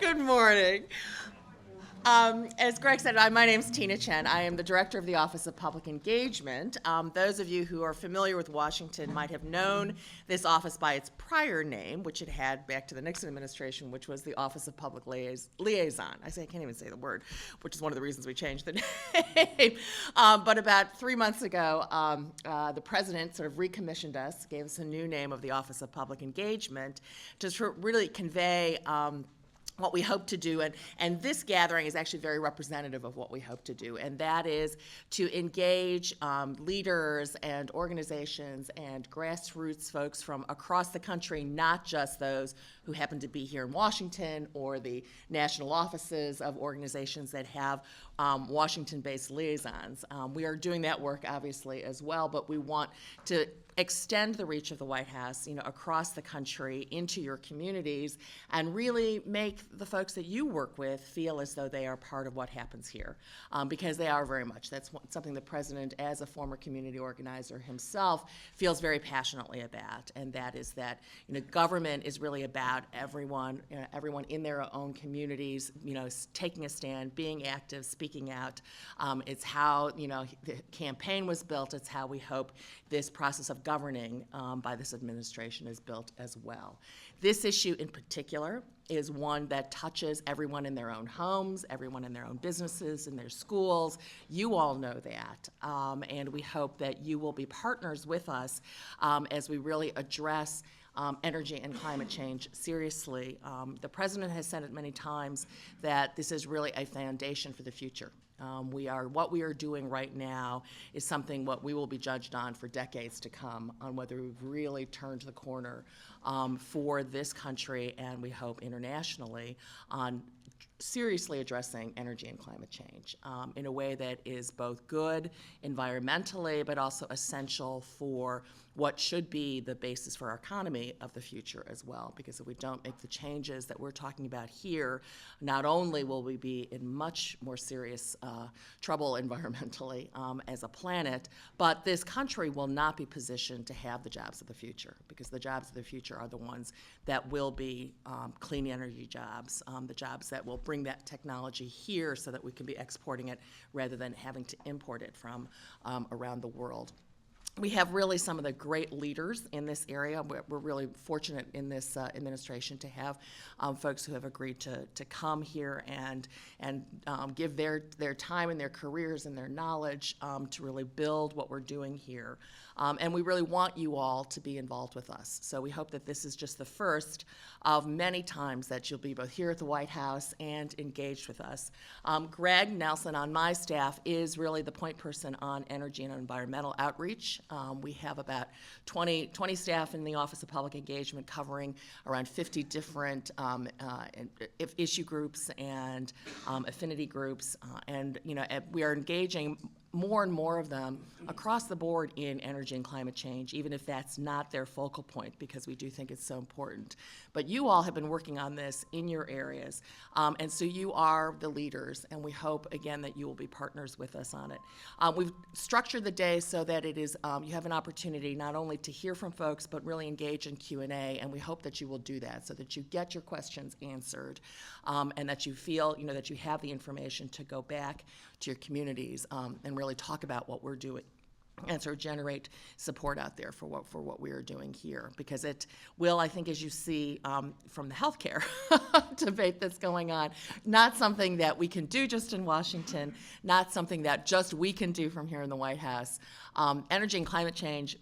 Good morning. As Greg said, my name's Tina Chen. I am the Director of the Office of Public Engagement. Those of you who are familiar with Washington might have known this office by its prior name, which it had back to the Nixon administration, which was the Office of Public Liaison. I can't even say the word, which is one of the reasons we changed the name. But about 3 months ago, the president sort of recommissioned us, gave us a new name of the Office of Public Engagement to really convey what we hope to do, and this gathering is actually very representative of what we hope to do, and that is to engage leaders and organizations and grassroots folks from across the country, not just those who happen to be here in Washington or the national offices of organizations that have Washington-based liaisons. We are doing that work, obviously, as well, but we want to extend the reach of the White House, across the country into your communities, and really make the folks that you work with feel as though they are part of what happens here, because they are very much. That's something the president, as a former community organizer himself, feels very passionately about, and that is that government is really about everyone, everyone in their own communities, taking a stand, being active, speaking out. It's how the campaign was built. It's how we hope this process of governing by this administration is built as well. This issue in particular is one that touches everyone in their own homes, everyone in their own businesses, in their schools. You all know that, and we hope that you will be partners with us as we really address energy and climate change seriously. The president has said it many times that this is really a foundation for the future. What we are doing right now is something what we will be judged on for decades to come, on whether we've really turned the corner for this country, and we hope internationally, on seriously addressing energy and climate change in a way that is both good environmentally, but also essential for what should be the basis for our economy of the future as well. Because if we don't make the changes that we're talking about here, not only will we be in much more serious trouble environmentally as a planet, but this country will not be positioned to have the jobs of the future, because the jobs of the future are the ones that will be clean energy jobs, the jobs that will bring that technology here so that we can be exporting it rather than having to import it from around the world. We have really some of the great leaders in this area. We're really fortunate in this administration to have folks who have agreed to come here and give their time and their careers and their knowledge to really build what we're doing here. And we really want you all to be involved with us. So we hope that this is just the first of many times that you'll be both here at the White House and engaged with us. Greg Nelson on my staff is really the point person on energy and environmental outreach. We have about 20 staff in the Office of Public Engagement covering around 50 different issue groups and affinity groups, and we are engaging more and more of them across the board in energy and climate change, even if that's not their focal point, because we do think it's so important. But you all have been working on this in your areas, and so you are the leaders, and we hope, again, that you will be partners with us on it. We've structured the day so that it is you have an opportunity not only to hear from folks, but really engage in Q&A, and we hope that you will do that so that you get your questions answered, and that you feel that you have the information to go back to your communities and really talk about what we're doing and sort of generate support out there for what we are doing here, because it will, I think, as you see from the healthcare debate that's going on, not something that we can do just in Washington, not something that just we can do from here in the White House. Energy and climate change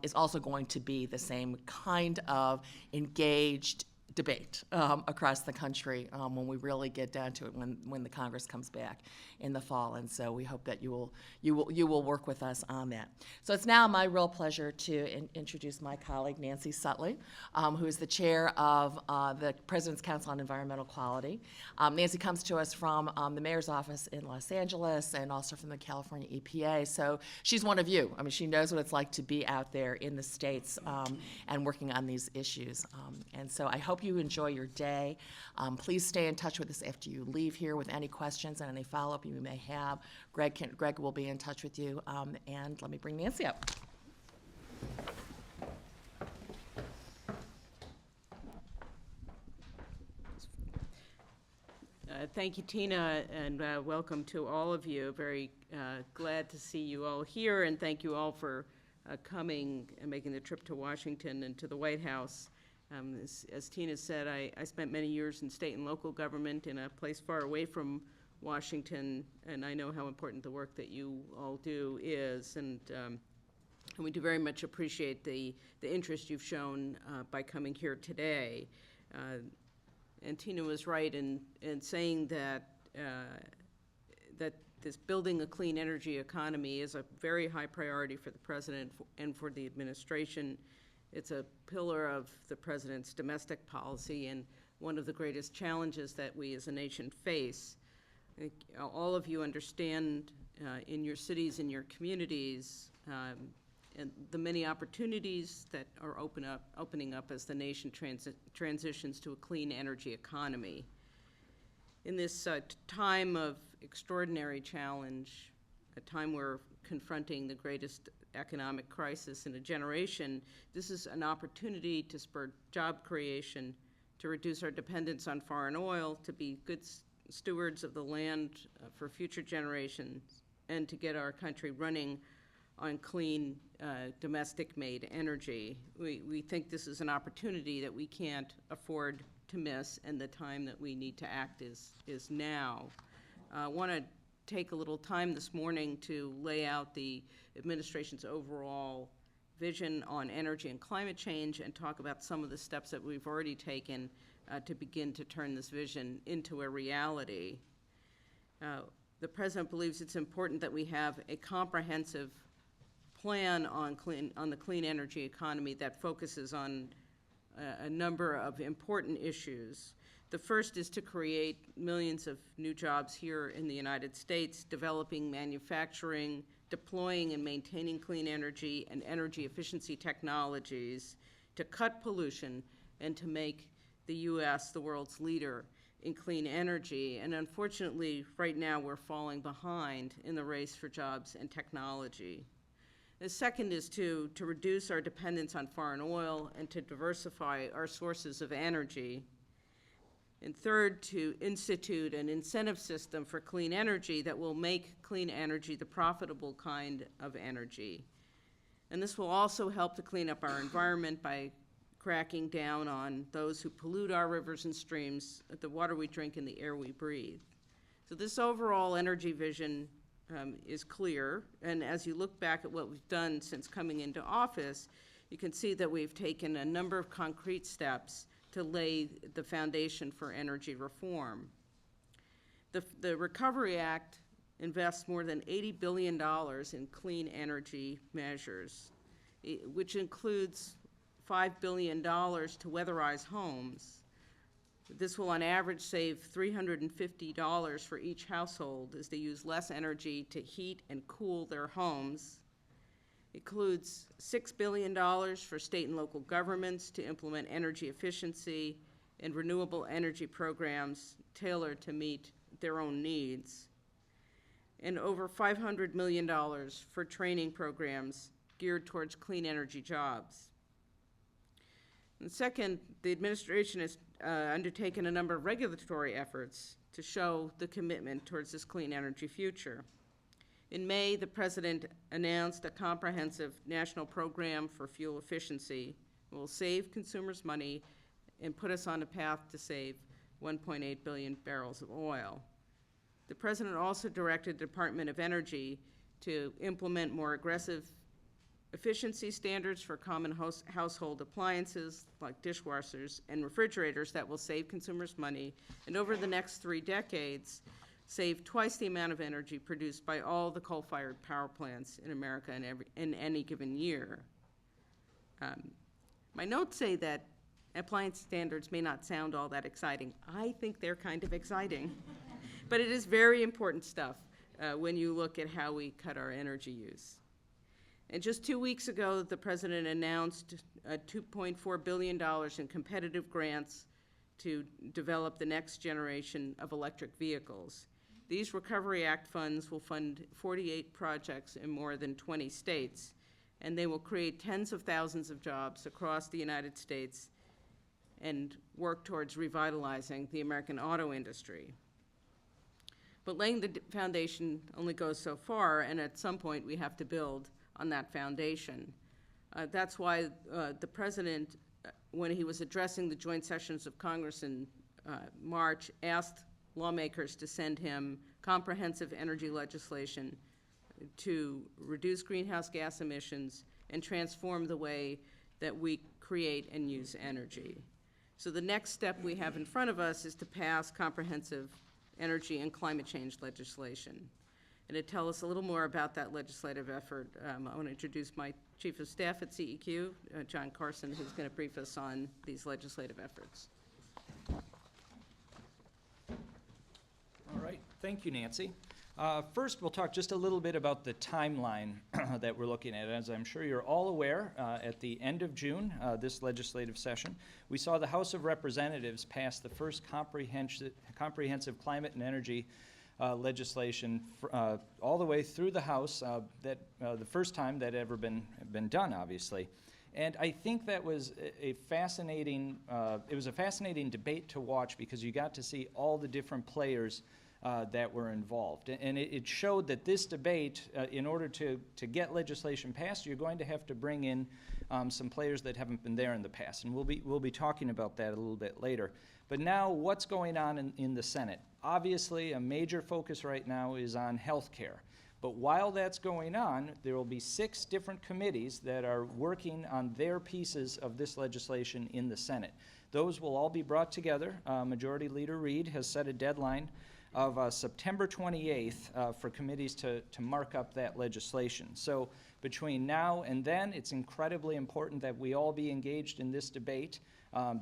is also going to be the same kind of engaged debate across the country when we really get down to it, when the Congress comes back in the fall, and so we hope that you will work with us on that. So it's now my real pleasure to introduce my colleague Nancy Sutley, who is the chair of the President's Council on Environmental Quality. Nancy comes to us from the mayor's office in Los Angeles and also from the California EPA. So she's one of you. I mean, she knows what it's like to be out there in the states and working on these issues. And so I hope you enjoy your day. Please stay in touch with us after you leave here with any questions and any follow-up you may have. Greg will be in touch with you. And let me bring Nancy up. Thank you, Tina, and welcome to all of you. Very glad to see you all here, and thank you all for coming and making the trip to Washington and to the White House. As Tina said, I spent many years in state and local government in a place far away from Washington, and I know how important the work that you all do is, and we do very much appreciate the interest you've shown by coming here today. And Tina was right in saying that that this building a clean energy economy is a very high priority for the president and for the administration. It's a pillar of the president's domestic policy and one of the greatest challenges that we as a nation face. I think all of you understand in your cities and your communities and the many opportunities that are opening up as the nation transitions to a clean energy economy. In this time of extraordinary challenge, a time we're confronting the greatest economic crisis in a generation, this is an opportunity to spur job creation, to reduce our dependence on foreign oil, to be good stewards of the land for future generations, and to get our country running on clean, domestic-made energy. We think this is an opportunity that we can't afford to miss, and the time that we need to act is now. I want to take a little time this morning to lay out the administration's overall vision on energy and climate change and talk about some of the steps that we've already taken to begin to turn this vision into a reality. The president believes it's important that we have a comprehensive plan on the clean energy economy that focuses on a number of important issues. The first is to create millions of new jobs here in the United States, developing manufacturing, deploying and maintaining clean energy and energy efficiency technologies to cut pollution and to make the U.S. the world's leader in clean energy. And unfortunately, right now we're falling behind in the race for jobs and technology. The second is to reduce our dependence on foreign oil and to diversify our sources of energy. And third, to institute an incentive system for clean energy that will make clean energy the profitable kind of energy. And this will also help to clean up our environment by cracking down on those who pollute our rivers and streams, the water we drink and the air we breathe. So this overall energy vision is clear, and as you look back at what we've done since coming into office, you can see that we've taken a number of concrete steps to lay the foundation for energy reform. The Recovery Act invests more than $80 billion in clean energy measures, which includes $5 billion to weatherize homes. This will on average save $350 for each household as they use less energy to heat and cool their homes. It includes $6 billion for state and local governments to implement energy efficiency and renewable energy programs tailored to meet their own needs. And over $500 million for training programs geared towards clean energy jobs. And second, the administration has undertaken a number of regulatory efforts to show the commitment towards this clean energy future. In May, the president announced a comprehensive national program for fuel efficiency. It will save consumers money and put us on a path to save 1.8 billion barrels of oil. The president also directed the Department of Energy to implement more aggressive efficiency standards for common household appliances like dishwashers and refrigerators that will save consumers money, and over the next 3 decades, save twice the amount of energy produced by all the coal-fired power plants in America in any given year. My notes say that appliance standards may not sound all that exciting. I think they're kind of exciting, but it is very important stuff when you look at how we cut our energy use. And just 2 weeks ago, the president announced $2.4 billion in competitive grants to develop the next generation of electric vehicles. These Recovery Act funds will fund 48 projects in more than 20 states, and they will create tens of thousands of jobs across the United States and work towards revitalizing the American auto industry. But laying the foundation only goes so far, and at some point, we have to build on that foundation. That's why the President, when he was addressing the joint sessions of Congress in March, asked lawmakers to send him comprehensive energy legislation to reduce greenhouse gas emissions and transform the way that we create and use energy. So the next step we have in front of us is to pass comprehensive energy and climate change legislation. And to tell us a little more about that legislative effort, I want to introduce my Chief of Staff at CEQ, John Carson, who's going to brief us on these legislative efforts. All right, thank you, Nancy. First, we'll talk just a little bit about the timeline that we're looking at. As I'm sure you're all aware, at the end of June, this legislative session, we saw the House of Representatives pass the first comprehensive climate and energy legislation all the way through the House, the first time that ever been done, obviously. And I think that was a fascinating debate to watch, because you got to see all the different players that were involved. And it showed that this debate, in order to get legislation passed, you're going to have to bring in some players that haven't been there in the past. And we'll be talking about that a little bit later. But now, what's going on in the Senate? Obviously, a major focus right now is on health care. But while that's going on, there will be 6 different committees that are working on their pieces of this legislation in the Senate. Those will all be brought together. Majority Leader Reid has set a deadline of September 28th for committees to mark up that legislation. So between now and then, it's incredibly important that we all be engaged in this debate.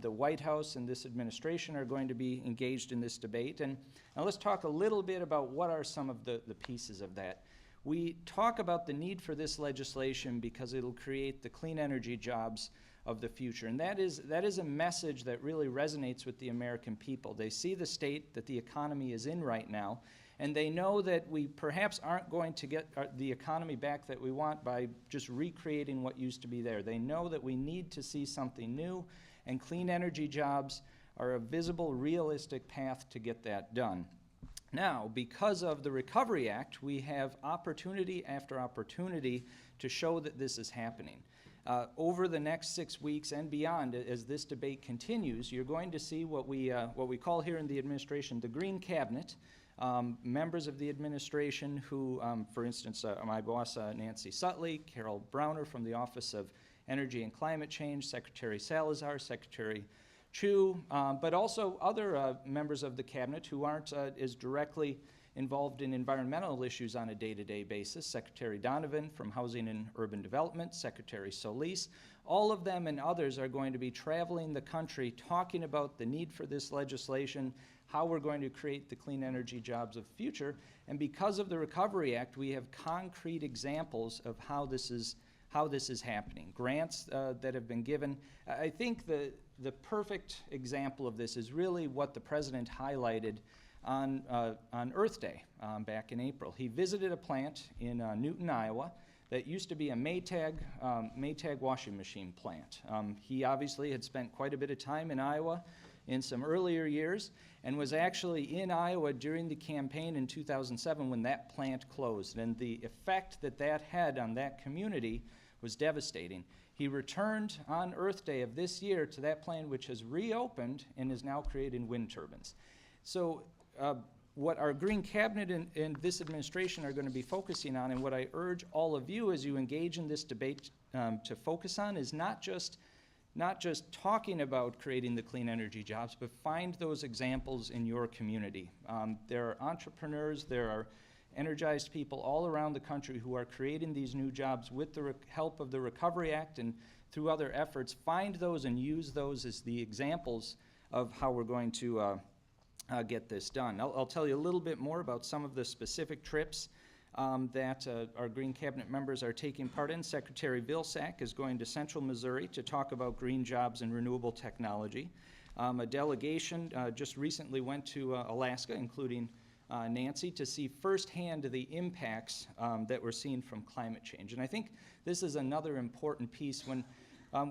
The White House and this administration are going to be engaged in this debate. And now let's talk a little bit about what are some of the pieces of that. We talk about the need for this legislation because it'll create the clean energy jobs of the future. And that is a message that really resonates with the American people. They see the state that the economy is in right now, and they know that we perhaps aren't going to get the economy back that we want by just recreating what used to be there. They know that we need to see something new, and clean energy jobs are a visible, realistic path to get that done. Now, because of the Recovery Act, we have opportunity after opportunity to show that this is happening. Over the next 6 weeks and beyond, as this debate continues, you're going to see what we call here in the administration the Green Cabinet, members of the administration who, for instance, my boss Nancy Sutley, Carol Browner from the Office of Energy and Climate Change, Secretary Salazar, Secretary Chu, but also other members of the cabinet who aren't as directly involved in environmental issues on a day-to-day basis. Secretary Donovan from Housing and Urban Development, Secretary Solis, all of them and others are going to be traveling the country talking about the need for this legislation, how we're going to create the clean energy jobs of the future. And because of the Recovery Act, we have concrete examples of how this is happening. Grants that have been given. I think the perfect example of this is really what the President highlighted on Earth Day back in April. He visited a plant in Newton, Iowa, that used to be a Maytag washing machine plant. He obviously had spent quite a bit of time in Iowa in some earlier years and was actually in Iowa during the campaign in 2007 when that plant closed. And the effect that that had on that community was devastating. He returned on Earth Day of this year to that plant, which has reopened and is now creating wind turbines. So what our Green Cabinet and this administration are going to be focusing on, and what I urge all of you as you engage in this debate to focus on, is not just talking about creating the clean energy jobs, but find those examples in your community. There are entrepreneurs, there are energized people all around the country who are creating these new jobs with the help of the Recovery Act and through other efforts. Find those and use those as the examples of how we're going to get this done. I'll tell you a little bit more about some of the specific trips that our Green Cabinet members are taking part in. Secretary Vilsack is going to Central Missouri to talk about green jobs and renewable technology. A delegation just recently went to Alaska, including Nancy, to see firsthand the impacts that we're seeing from climate change. And I think this is another important piece.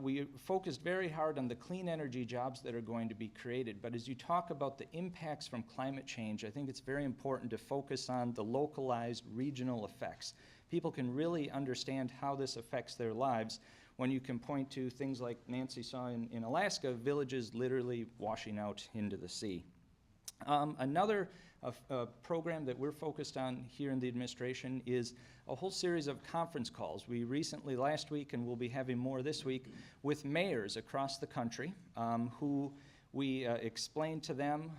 We focused very hard on the clean energy jobs that are going to be created, but as you talk about the impacts from climate change, I think it's very important to focus on the localized regional effects. People can really understand how this affects their lives when you can point to things like Nancy saw in Alaska, villages literally washing out into the sea. Another program that we're focused on here in the administration is a whole series of conference calls. We recently, last week, and we'll be having more this week, with mayors across the country who we explain to them,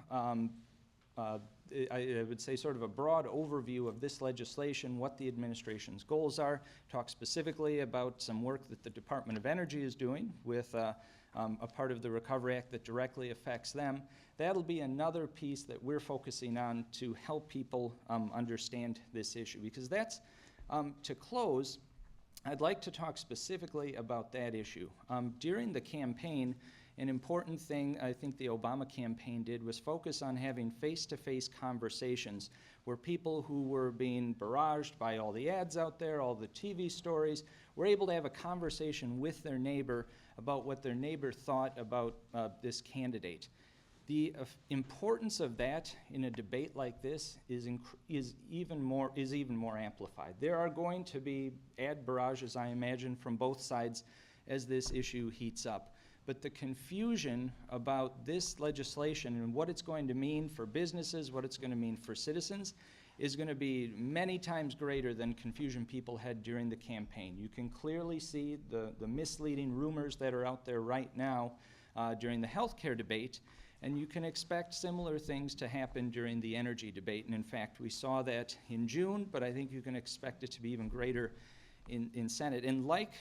I would say sort of a broad overview of this legislation, what the administration's goals are, talk specifically about some work that the Department of Energy is doing with a part of the Recovery Act that directly affects them. That'll be another piece that we're focusing on to help people understand this issue, because that's, to close, I'd like to talk specifically about that issue. During the campaign, an important thing I think the Obama campaign did was focus on having face-to-face conversations where people who were being barraged by all the ads out there, all the TV stories, were able to have a conversation with their neighbor about what their neighbor thought about this candidate. The importance of that in a debate like this is even more amplified. There are going to be ad barrages, I imagine, from both sides as this issue heats up. But the confusion about this legislation and what it's going to mean for businesses, what it's going to mean for citizens, is going to be many times greater than confusion people had during the campaign. You can clearly see the misleading rumors that are out there right now during the healthcare debate, and you can expect similar things to happen during the energy debate. And in fact, we saw that in June, but I think you can expect it to be even greater in Senate. And like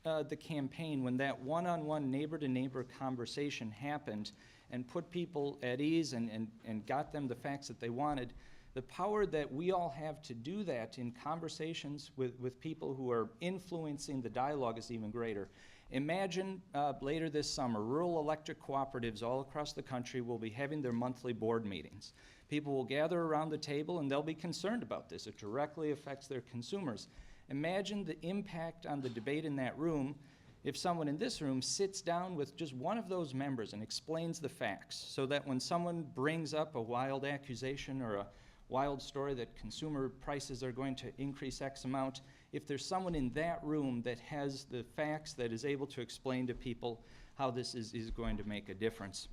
the campaign, when that one-on-one neighbor-to-neighbor conversation happened and put people at ease and got them the facts that they wanted, the power that we all have to do that in conversations with people who are influencing the dialogue is even greater. Imagine later this summer, rural electric cooperatives all across the country will be having their monthly board meetings. People will gather around the table and they'll be concerned about this. It directly affects their consumers. Imagine the impact on the debate in that room if someone in this room sits down with just one of those members and explains the facts, so that when someone brings up a wild accusation or a wild story that consumer prices are going to increase X amount, if there's someone in that room that has the facts, that is able to explain to people how this is going to make a difference.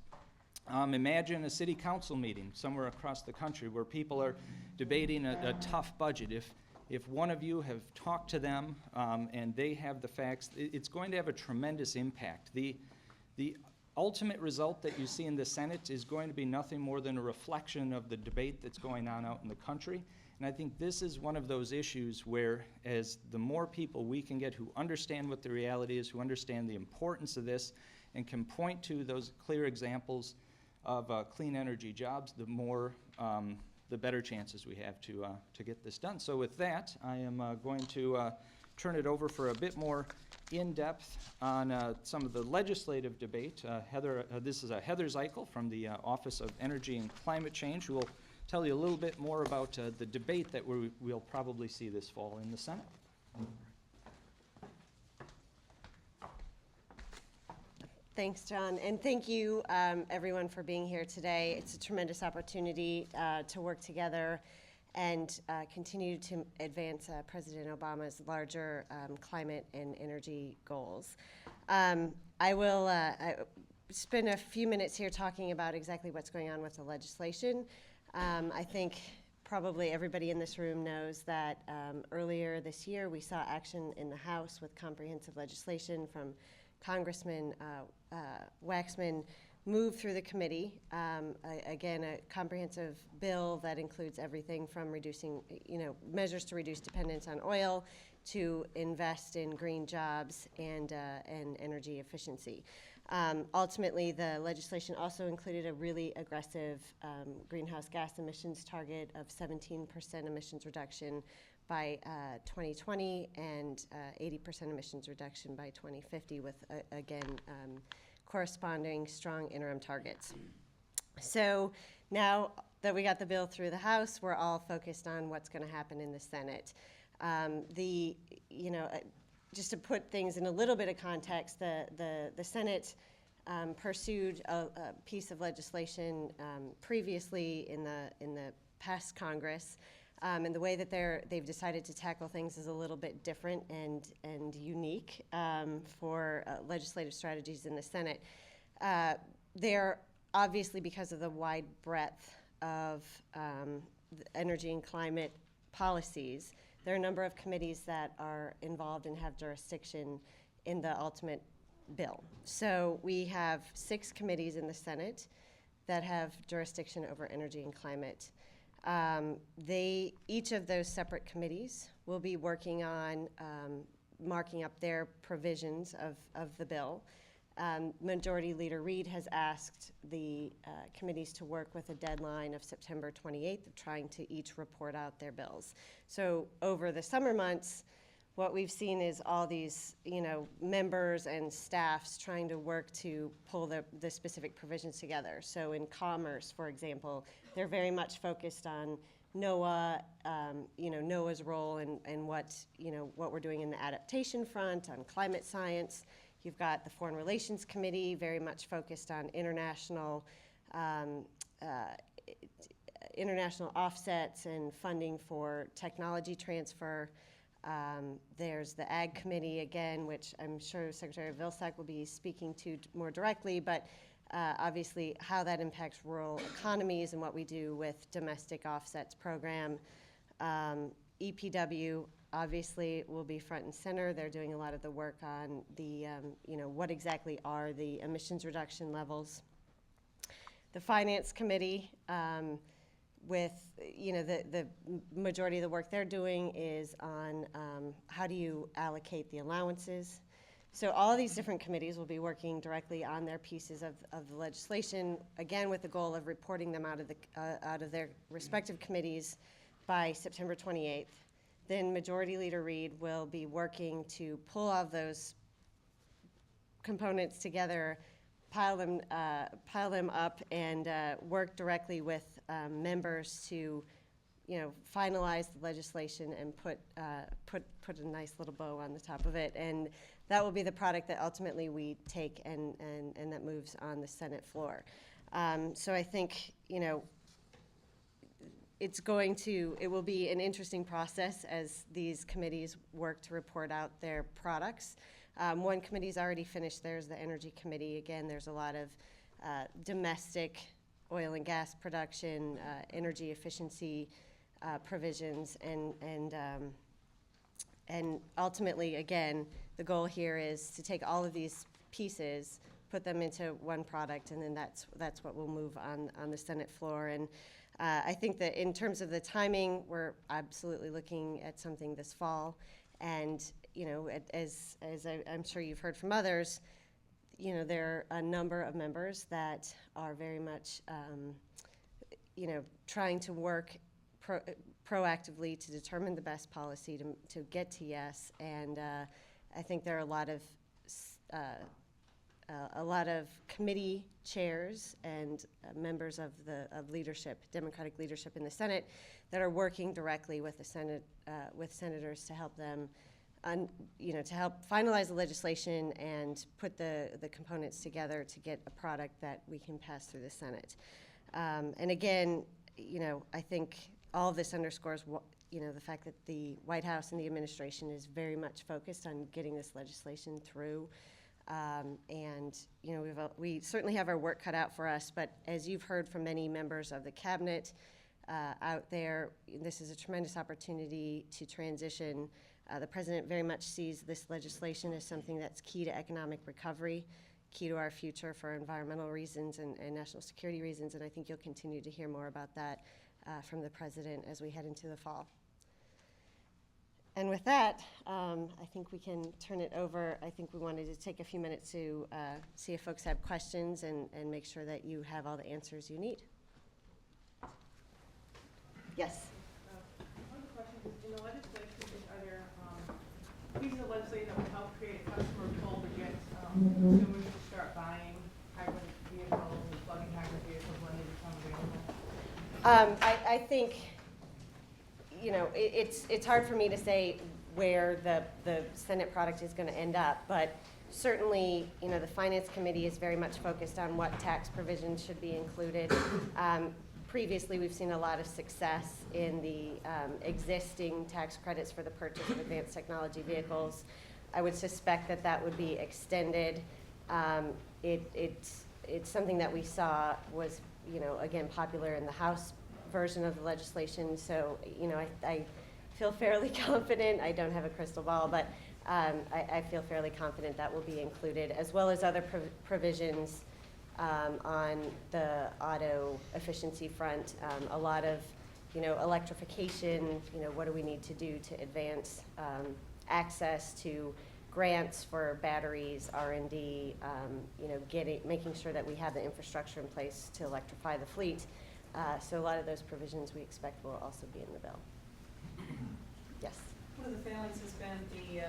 Imagine a city council meeting somewhere across the country where people are debating a tough budget. If one of you have talked to them and they have the facts, it's going to have a tremendous impact. The ultimate result that you see in the Senate is going to be nothing more than a reflection of the debate that's going on out in the country. And I think this is one of those issues where, as the more people we can get who understand what the reality is, who understand the importance of this, and can point to those clear examples of clean energy jobs, the better chances we have to get this done. So with that, I am going to turn it over for a bit more in-depth on some of the legislative debate. This is Heather Zeichel from the Office of Energy and Climate Change, who will tell you a little bit more about the debate that we'll probably see this fall in the Senate. Thanks, John, and thank you, everyone, for being here today. It's a tremendous opportunity to work together and continue to advance President Obama's larger climate and energy goals. I will spend a few minutes here talking about exactly what's going on with the legislation. I think probably everybody in this room knows that earlier this year we saw action in the House with comprehensive legislation from Congressman Waxman move through the committee. Again, a comprehensive bill that includes everything from reducing, measures to reduce dependence on oil, to invest in green jobs and energy efficiency. Ultimately, the legislation also included a really aggressive greenhouse gas emissions target of 17% emissions reduction by 2020 and 80% emissions reduction by 2050 with, again, corresponding strong interim targets. So now that we got the bill through the House, we're all focused on what's going to happen in the Senate. just to put things in a little bit of context, the Senate pursued a piece of legislation previously in the past Congress, and the way that they've decided to tackle things is a little bit different and unique for legislative strategies in the Senate. They're obviously, because of the wide breadth of energy and climate policies, there are a number of committees that are involved and have jurisdiction in the ultimate bill. So we have 6 committees in the Senate that have jurisdiction over energy and climate. Each of those separate committees will be working on marking up their provisions of the bill. Majority Leader Reid has asked the committees to work with a deadline of September 28th of trying to each report out their bills. So over the summer months, what we've seen is all these, members and staffs trying to work to pull the specific provisions together. So in commerce, for example, they're very much focused on NOAA, NOAA's role and what we're doing in the adaptation front, on climate science. You've got the Foreign Relations Committee, very much focused on international offsets and funding for technology transfer. There's the Ag Committee, again, which I'm sure Secretary Vilsack will be speaking to more directly, but obviously how that impacts rural economies and what we do with domestic offsets program. EPW obviously will be front and center. They're doing a lot of the work on the, what exactly are the emissions reduction levels. The Finance Committee, with, the majority of the work they're doing is on how do you allocate the allowances. So all of these different committees will be working directly on their pieces of the legislation, again with the goal of reporting them out of their respective committees by September 28th. Then Majority Leader Reid will be working to pull all of those components together, pile them up, and work directly with members to, finalize the legislation and put a nice little bow on the top of it. And that will be the product that ultimately we take and that moves on the Senate floor. So I think, it will be an interesting process as these committees work to report out their products. One committee's already finished theirs, the Energy Committee. Again, there's a lot of domestic oil and gas production, energy efficiency provisions, and ultimately, again, the goal here is to take all of these pieces, put them into one product, and then that's what will move on the Senate floor. And I think that in terms of the timing, we're absolutely looking at something this fall. And, as I'm sure you've heard from others, there are a number of members that are very much, trying to work proactively to determine the best policy to get to yes. And I think there are a lot of committee chairs and members of leadership, Democratic leadership in the Senate, that are working directly with the Senate, with senators to help them, to help finalize the legislation and put the components together to get a product that we can pass through the Senate. And again, I think all of this underscores the fact that the White House and the administration is very much focused on getting this legislation through. And we certainly have our work cut out for us, but as you've heard from many members of the cabinet out there, this is a tremendous opportunity to transition. The president very much sees this legislation as something that's key to economic recovery, key to our future for environmental reasons and national security reasons, and I think you'll continue to hear more about that from the president as we head into the fall. And with that, I think we can turn it over. I think we wanted to take a few minutes to see if folks have questions and make sure that you have all the answers you need. Yes? One of the questions is, in the legislation, are there pieces of legislation that would help create a customer pull to get consumers to start buying hybrid vehicles and plug-in hybrid vehicles when they become available? I think, it's hard for me to say where the Senate product is going to end up. But certainly, the Finance Committee is very much focused on what tax provisions should be included. Previously, we've seen a lot of success in the existing tax credits for the purchase of advanced technology vehicles. I would suspect that that would be extended. It's something that we saw was, again, popular in the House version of the legislation. So, I feel fairly confident. I don't have a crystal ball, but I feel fairly confident that will be included, as well as other provisions on the auto efficiency front. A lot of, electrification, what do we need to do to advance access to grants for batteries, R&D, making sure that we have the infrastructure in place to electrify the fleet. So a lot of those provisions we expect will also be in the bill. Yes. One of the failings has been the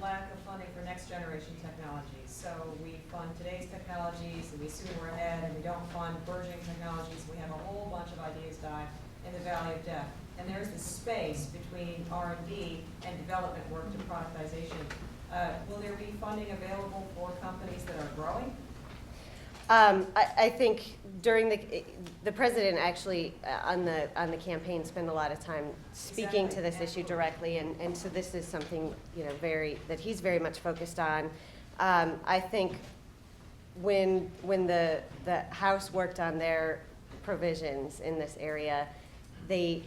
lack of funding for next generation technologies. So we fund today's technologies and we assume we're ahead, and we don't fund burgeoning technologies. We have a whole bunch of ideas die in the valley of death. And there's this space between R&D and development work to productization. Will there be funding available for companies that are growing? I think during the president actually on the campaign spent a lot of time speaking to this issue directly, and so this is something that he's very much focused on. I think when the House worked on their provisions in this area, they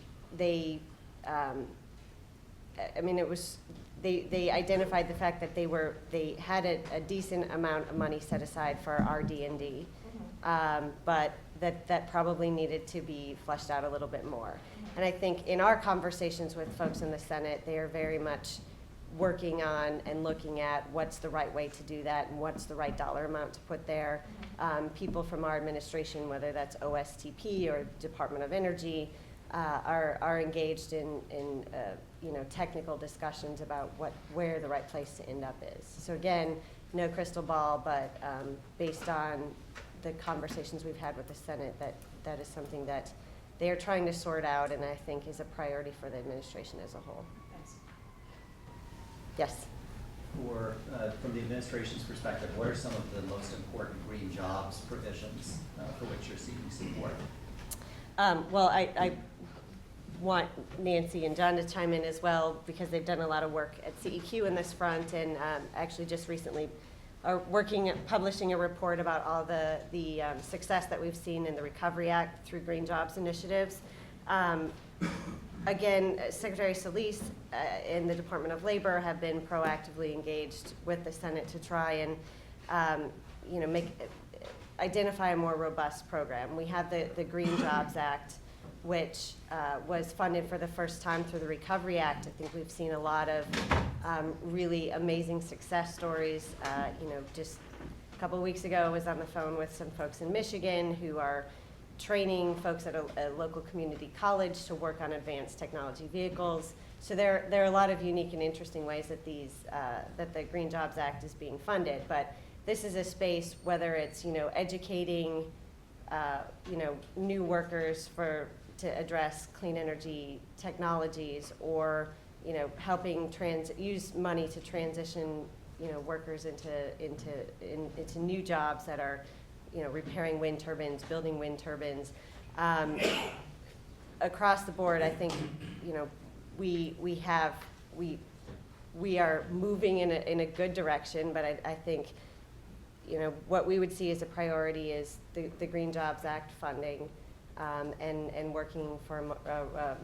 identified the fact that they had a decent amount of money set aside for RD&D, but that probably needed to be fleshed out a little bit more. And I think in our conversations with folks in the Senate, they are very much working on and looking at what's the right way to do that and what's the right dollar amount to put there. People from our administration, whether that's OSTP or Department of Energy, are engaged in technical discussions about where the right place to end up is. So again, no crystal ball, but based on the conversations we've had with the Senate, that is something that they are trying to sort out, and I think is a priority for the administration as a whole. Thanks. Yes. From the administration's perspective, what are some of the most important green jobs provisions for which you're seeking support? Well, I want Nancy and John to chime in as well, because they've done a lot of work at CEQ in this front, and actually just recently are publishing a report about all the success that we've seen in the Recovery Act through Green Jobs initiatives. Again, Secretary Solis and the Department of Labor have been proactively engaged with the Senate to try and identify a more robust program. We have the Green Jobs Act, which was funded for the first time through the Recovery Act. I think we've seen a lot of really amazing success stories. Just a couple of weeks ago, I was on the phone with some folks in Michigan who are training folks at a local community college to work on advanced technology vehicles. So there are a lot of unique and interesting ways that that the Green Jobs Act is being funded. But this is a space, whether it's educating new workers to address clean energy technologies, or helping use money to transition workers into new jobs that are repairing wind turbines, building wind turbines. Across the board, I think we are moving in a good direction, but I think what we would see as a priority is the Green Jobs Act funding, and working for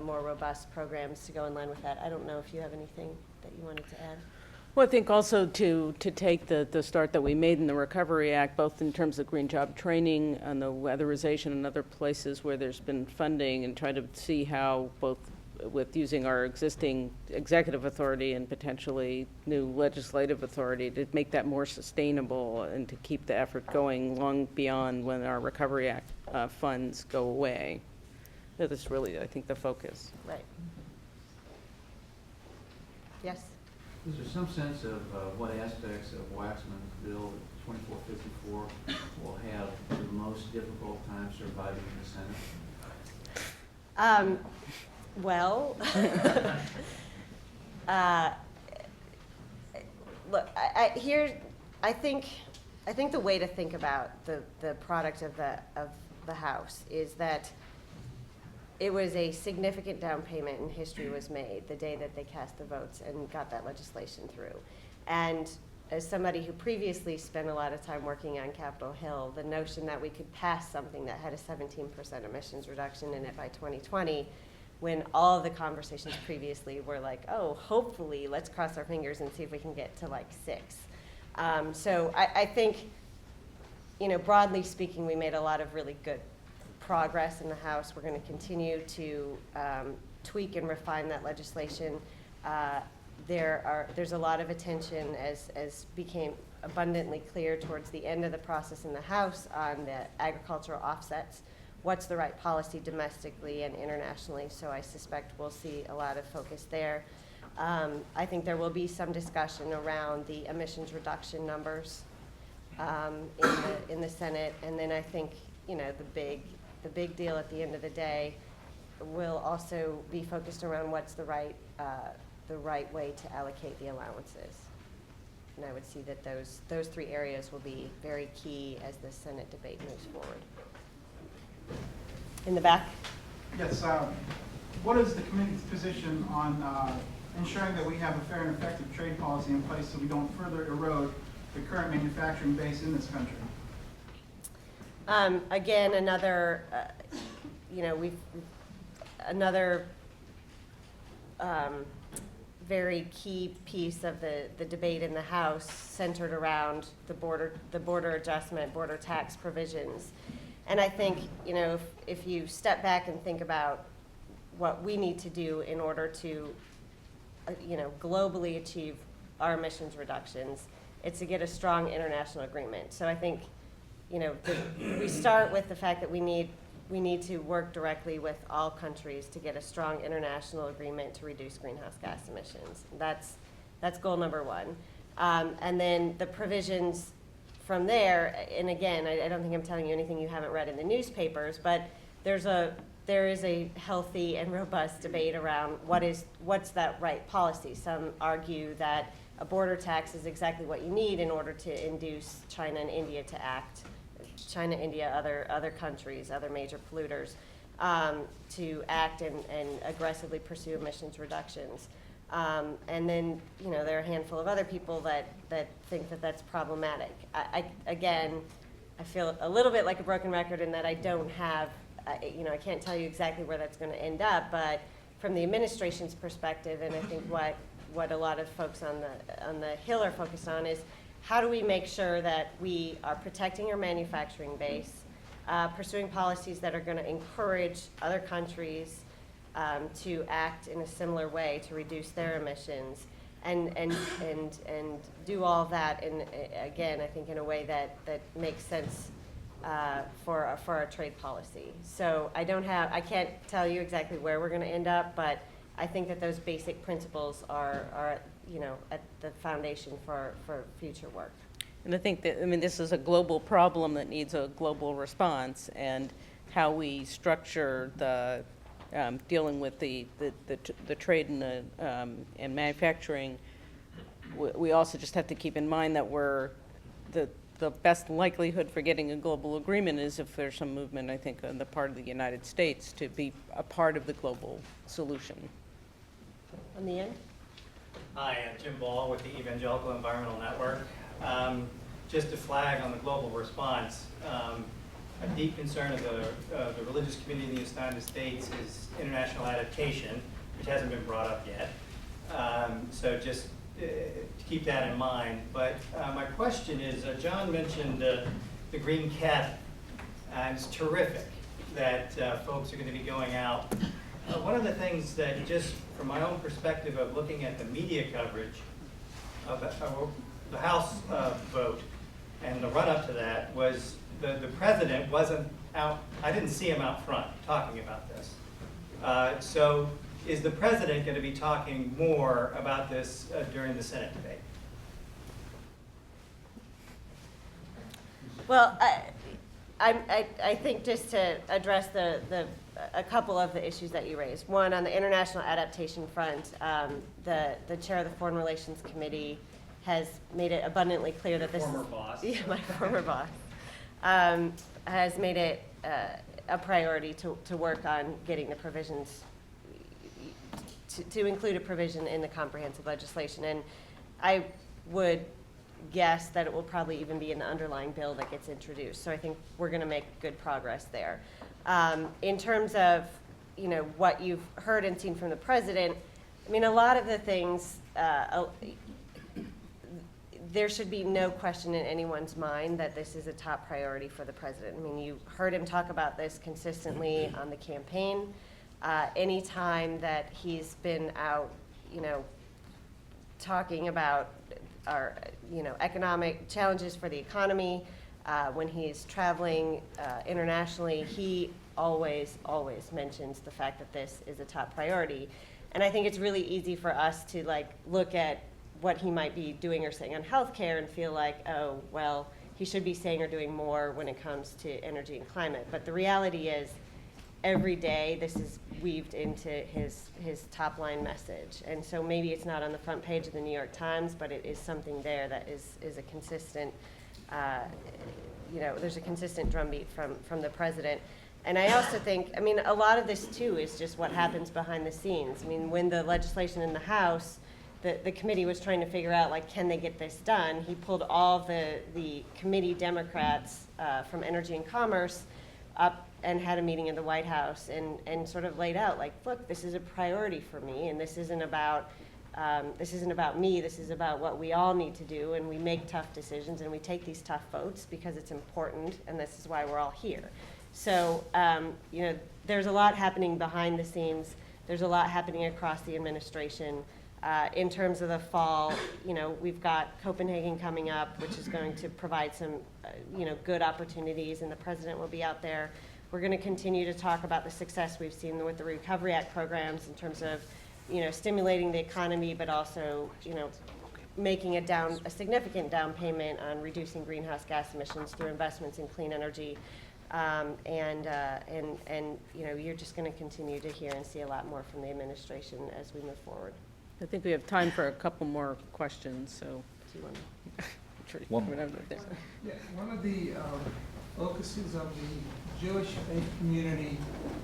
more robust programs to go in line with that. I don't know if you have anything that you wanted to add. Well, I think also to take the start that we made in the Recovery Act, both in terms of green job training and the weatherization and other places where there's been funding, and try to see how both with using our existing executive authority and potentially new legislative authority to make that more sustainable and to keep the effort going long beyond when our Recovery Act funds go away. That's really, I think, the focus. Right. Yes? Is there some sense of what aspects of Waxman's bill 2454 will have the most difficult time surviving in the Senate? Well, look, I think the way to think about the product of the House is that it was a significant down payment and history was made the day that they cast the votes and got that legislation through. And as somebody who previously spent a lot of time working on Capitol Hill, the notion that we could pass something that had a 17% emissions reduction in it by 2020, when all of the conversations previously were like, oh, hopefully, let's cross our fingers and see if we can get to like 6. So I think, broadly speaking, we made a lot of really good progress in the House. We're going to continue to tweak and refine that legislation. There's a lot of attention, as became abundantly clear towards the end of the process in the House, on the agricultural offsets. What's the right policy domestically and internationally? So I suspect we'll see a lot of focus there. I think there will be some discussion around the emissions reduction numbers in the Senate, and then I think the big deal at the end of the day will also be focused around what's the right way to allocate the allowances. And I would see that those 3 areas will be very key as the Senate debate moves forward. In the back. Yes. What is the committee's position on ensuring that we have a fair and effective trade policy in place so we don't further erode the current manufacturing base in this country? Again, another very key piece of the debate in the House centered around the border adjustment, border tax provisions. And I think, if you step back and think about what we need to do in order to, globally achieve our emissions reductions, it's to get a strong international agreement. So I think, we start with the fact that we need to work directly with all countries to get a strong international agreement to reduce greenhouse gas emissions. That's goal number 1. And then the provisions from there, and again, I don't think I'm telling you anything you haven't read in the newspapers, but there is a healthy and robust debate around what's that right policy. Some argue that a border tax is exactly what you need in order to induce China and India to act. China, India, other countries, other major polluters, to act and aggressively pursue emissions reductions. And then, there are a handful of other people that think that that's problematic. Again, I feel a little bit like a broken record in that I don't have, I can't tell you exactly where that's going to end up, but from the administration's perspective, and I think what a lot of folks on the Hill are focused on is, how do we make sure that we are protecting our manufacturing base, pursuing policies that are going to encourage other countries to act in a similar way to reduce their emissions, and do all of that again, I think in a way that makes sense for our trade policy. So I can't tell you exactly where we're going to end up, but I think that those basic principles are at the foundation for future work. And I think that, this is a global problem that needs a global response, and how we structure the dealing with the trade and manufacturing. We also just have to keep in mind that the best likelihood for getting a global agreement is if there's some movement, I think, on the part of the United States to be a part of the global solution. On the end? Hi, Jim Ball with the Evangelical Environmental Network. Just to flag on the global response, a deep concern of the religious community in the United States is international adaptation, which hasn't been brought up yet. So just to keep that in mind. But my question is, John mentioned the Green Cabinet, and it's terrific that folks are going to be going out. One of the things that, just from my own perspective of looking at the media coverage of the House vote and the run-up to that, was the president wasn't out. I didn't see him out front talking about this. So is the president going to be talking more about this during the Senate debate? Well, I think just to address a couple of the issues that you raised. One, on the international adaptation front, the chair of the Foreign Relations Committee has made it abundantly clear that this is. Former boss. Yeah, my former boss. Has made it a priority to work on getting the provisions, to include a provision in the comprehensive legislation. And I would guess that it will probably even be in the underlying bill that gets introduced. So I think we're going to make good progress there. In terms of, you know, what you've heard and seen from the president, I mean, a lot of the things, there should be no question in anyone's mind that this is a top priority for the president. I mean, you heard him talk about this consistently on the campaign. Any time that he's been out, you know, talking about our, you know, economic challenges for the economy, when he's traveling internationally, he always mentions the fact that this is a top priority. And I think it's really easy for us to like look at what he might be doing or saying on healthcare and feel like, oh, well, he should be saying or doing more when it comes to energy and climate. But the reality is, every day this is weaved into his top line message. And so maybe it's not on the front page of the New York Times, but it is something there that is a consistent, you know, there's a consistent drumbeat from the president. And I also think, I mean, a lot of this too is just what happens behind the scenes. I mean, when the legislation in the House, the committee was trying to figure out, like, can they get this done? He pulled all the committee Democrats from Energy and Commerce up and had a meeting in the White House and sort of laid out, like, look, this is a priority for me, and this isn't about me, this is about what we all need to do, and we make tough decisions, and we take these tough votes because it's important, and this is why we're all here. So, you know, there's a lot happening behind the scenes. There's a lot happening across the administration. In terms of the fall, you know, we've got Copenhagen coming up, which is going to provide some, you know, good opportunities, and the president will be out there. We're going to continue to talk about the success we've seen with the Recovery Act programs in terms of, you know, stimulating the economy, but also, you know, making a significant down payment on reducing greenhouse gas emissions through investments in clean energy. And you know, you're just going to continue to hear and see a lot more from the administration as we move forward. I think we have time for a couple more questions, so. Do you want to? One more. Yeah, one of the focuses of the Jewish faith community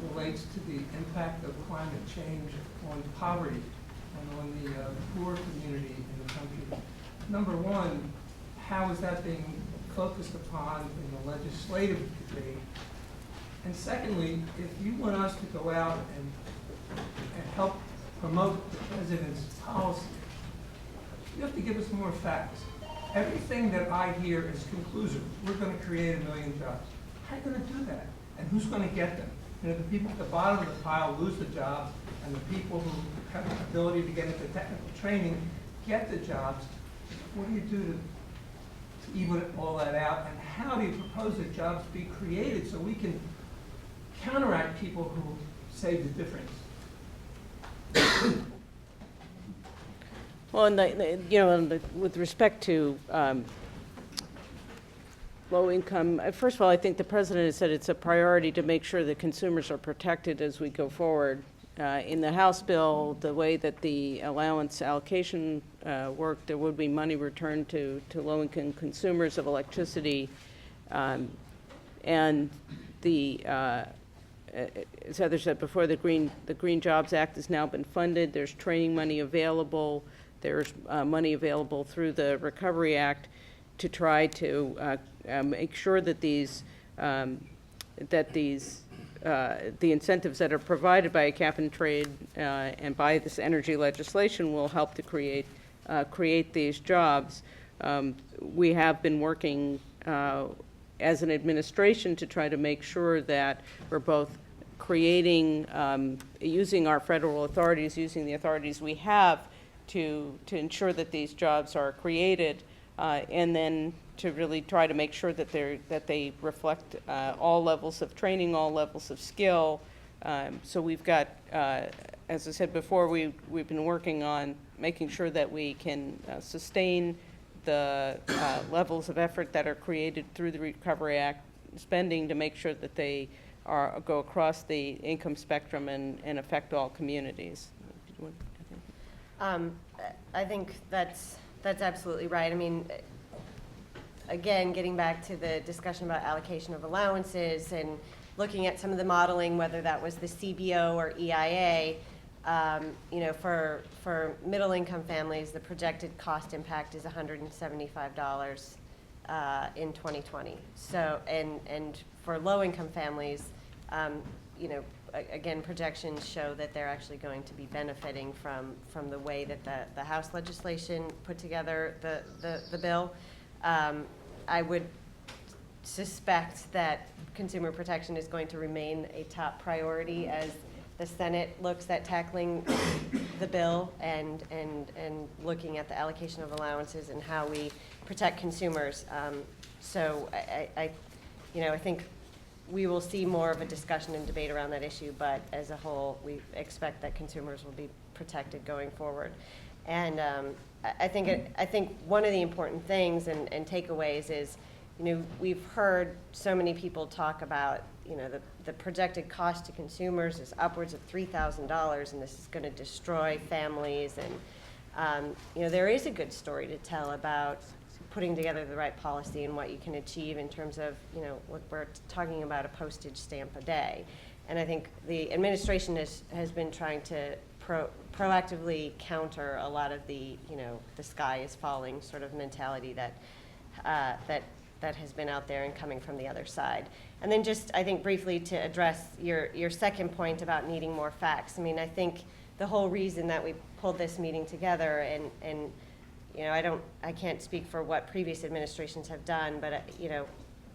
relates to the impact of climate change on poverty and on the poor community in the country. Number one, how is that being focused upon in the legislative debate? And secondly, if you want us to go out and help promote the president's policy, you have to give us more facts. Everything that I hear is conclusive. We're going to create 1 million jobs. How are you going to do that? And who's going to get them? You know, the people at the bottom of the pile lose the jobs, and the people who have the ability to get into technical training get the jobs. What do you do to even all that out? And how do you propose that jobs be created so we can counteract people who say the difference? Well, and you know, with respect to low income, first of all, I think the president has said it's a priority to make sure that consumers are protected as we go forward. In the House bill, the way that the allowance allocation worked, there would be money returned to low-income consumers of electricity, and the as Heather said before, the Green Jobs Act has now been funded. There's training money available. There's money available through the Recovery Act to try to make sure that the incentives that are provided by a cap and trade and by this energy legislation will help to create these jobs. We have been working as an administration to try to make sure that we're both creating, using our federal authorities, using the authorities we have to ensure that these jobs are created, and then to really try to make sure that they reflect all levels of training, all levels of skill. So we've got, as I said before, we've been working on making sure that we can sustain the levels of effort that are created through the Recovery Act spending to make sure that they go across the income spectrum and affect all communities. I think that's That's absolutely right. I mean, again, getting back to the discussion about allocation of allowances and looking at some of the modeling, whether that was the CBO or EIA, you know, for middle-income families, the projected cost impact is $175 in 2020. So, and for low-income families, you know, again, projections show that they're actually going to be benefiting from the way that the House legislation put together the bill. I would suspect that consumer protection is going to remain a top priority as the Senate looks at tackling the bill and looking at the allocation of allowances and how we protect consumers. So you know, I think we will see more of a discussion and debate around that issue, but as a whole, we expect that consumers will be protected going forward. And I think one of the important things and takeaways is, you know, we've heard so many people talk about, you know, the projected cost to consumers is upwards of $3,000, and this is going to destroy families. And you know, there is a good story to tell about putting together the right policy and what you can achieve in terms of, you know, we're talking about a postage stamp a day. And I think the administration has been trying to proactively counter a lot of the, you know, the sky is falling sort of mentality that has been out there and coming from the other side. And then just, I think, briefly to address your second point about needing more facts. I mean, I think the whole reason that we pulled this meeting together, and you know, I can't speak for what previous administrations have done, but you know,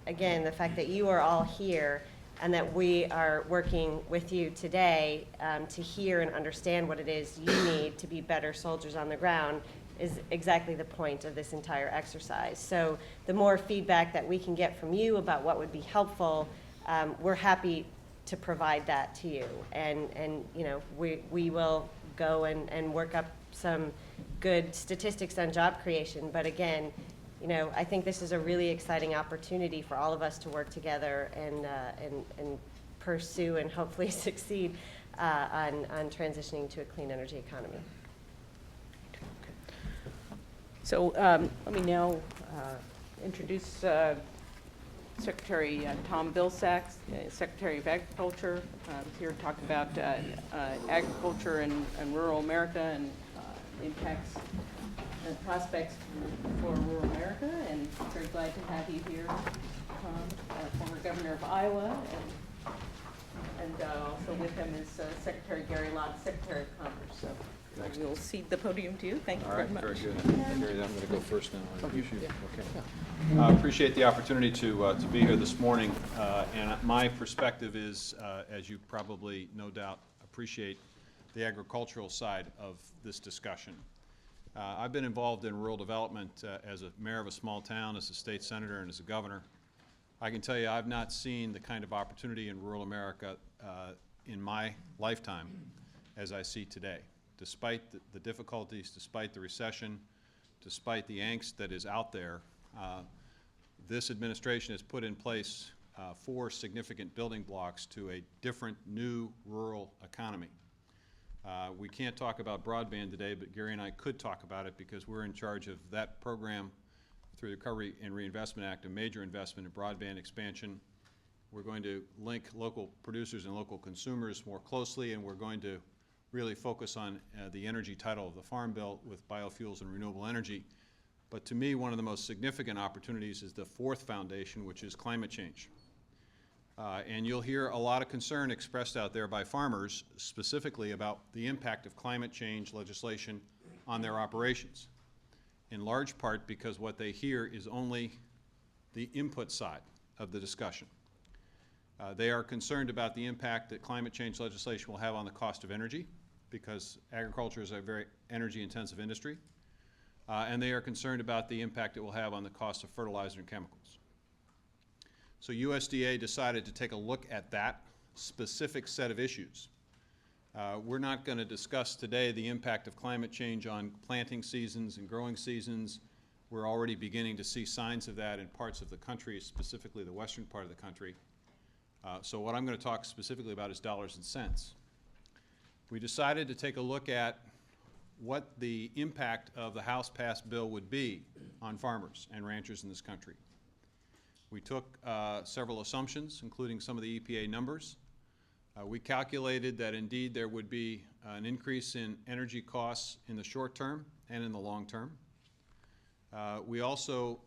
again, the fact that you are all here and that we are working with you today to hear and understand what it is you need to be better soldiers on the ground is exactly the point of this entire exercise. So the more feedback that we can get from you about what would be helpful, we're happy to provide that to you. And you know, we will go and work up some good statistics on job creation. But again, you know, I think this is a really exciting opportunity for all of us to work together and pursue and hopefully succeed on transitioning to a clean energy economy. So let me now introduce Secretary Tom Vilsack, Secretary of Agriculture. He's here to talk about agriculture and rural America and impacts and prospects for rural America. And very glad to have you here, Tom, former governor of Iowa. And also with him is Secretary Gary Locke, Secretary of Commerce. So we'll cede the podium to you. Thank you very much. All right, very good. Gary, I'm going to go first now. I appreciate the opportunity to be here this morning. And my perspective is, as you probably no doubt appreciate, the agricultural side of this discussion. I've been involved in rural development as a mayor of a small town, as a state senator, and as a governor. I can tell you I've not seen the kind of opportunity in rural America in my lifetime as I see today. Despite the difficulties, despite the recession, despite the angst that is out there, this administration has put in place 4 significant building blocks to a different, new rural economy. We can't talk about broadband today, but Gary and I could talk about it because we're in charge of that program through the Recovery and Reinvestment Act, a major investment in broadband expansion. We're going to link local producers and local consumers more closely, and we're going to really focus on the energy title of the Farm Bill with biofuels and renewable energy. But to me, one of the most significant opportunities is the 4th foundation, which is climate change. And you'll hear a lot of concern expressed out there by farmers specifically about the impact of climate change legislation on their operations, in large part because what they hear is only the input side of the discussion. They are concerned about the impact that climate change legislation will have on the cost of energy, because agriculture is a very energy-intensive industry, and they are concerned about the impact it will have on the cost of fertilizer and chemicals. So USDA decided to take a look at that specific set of issues. We're not going to discuss today the impact of climate change on planting seasons and growing seasons. We're already beginning to see signs of that in parts of the country, specifically the western part of the country. So what I'm going to talk specifically about is dollars and cents. We decided to take a look at what the impact of the House-passed bill would be on farmers and ranchers in this country. We took several assumptions, including some of the EPA numbers. We calculated that indeed there would be an increase in energy costs in the short term and in the long term. We also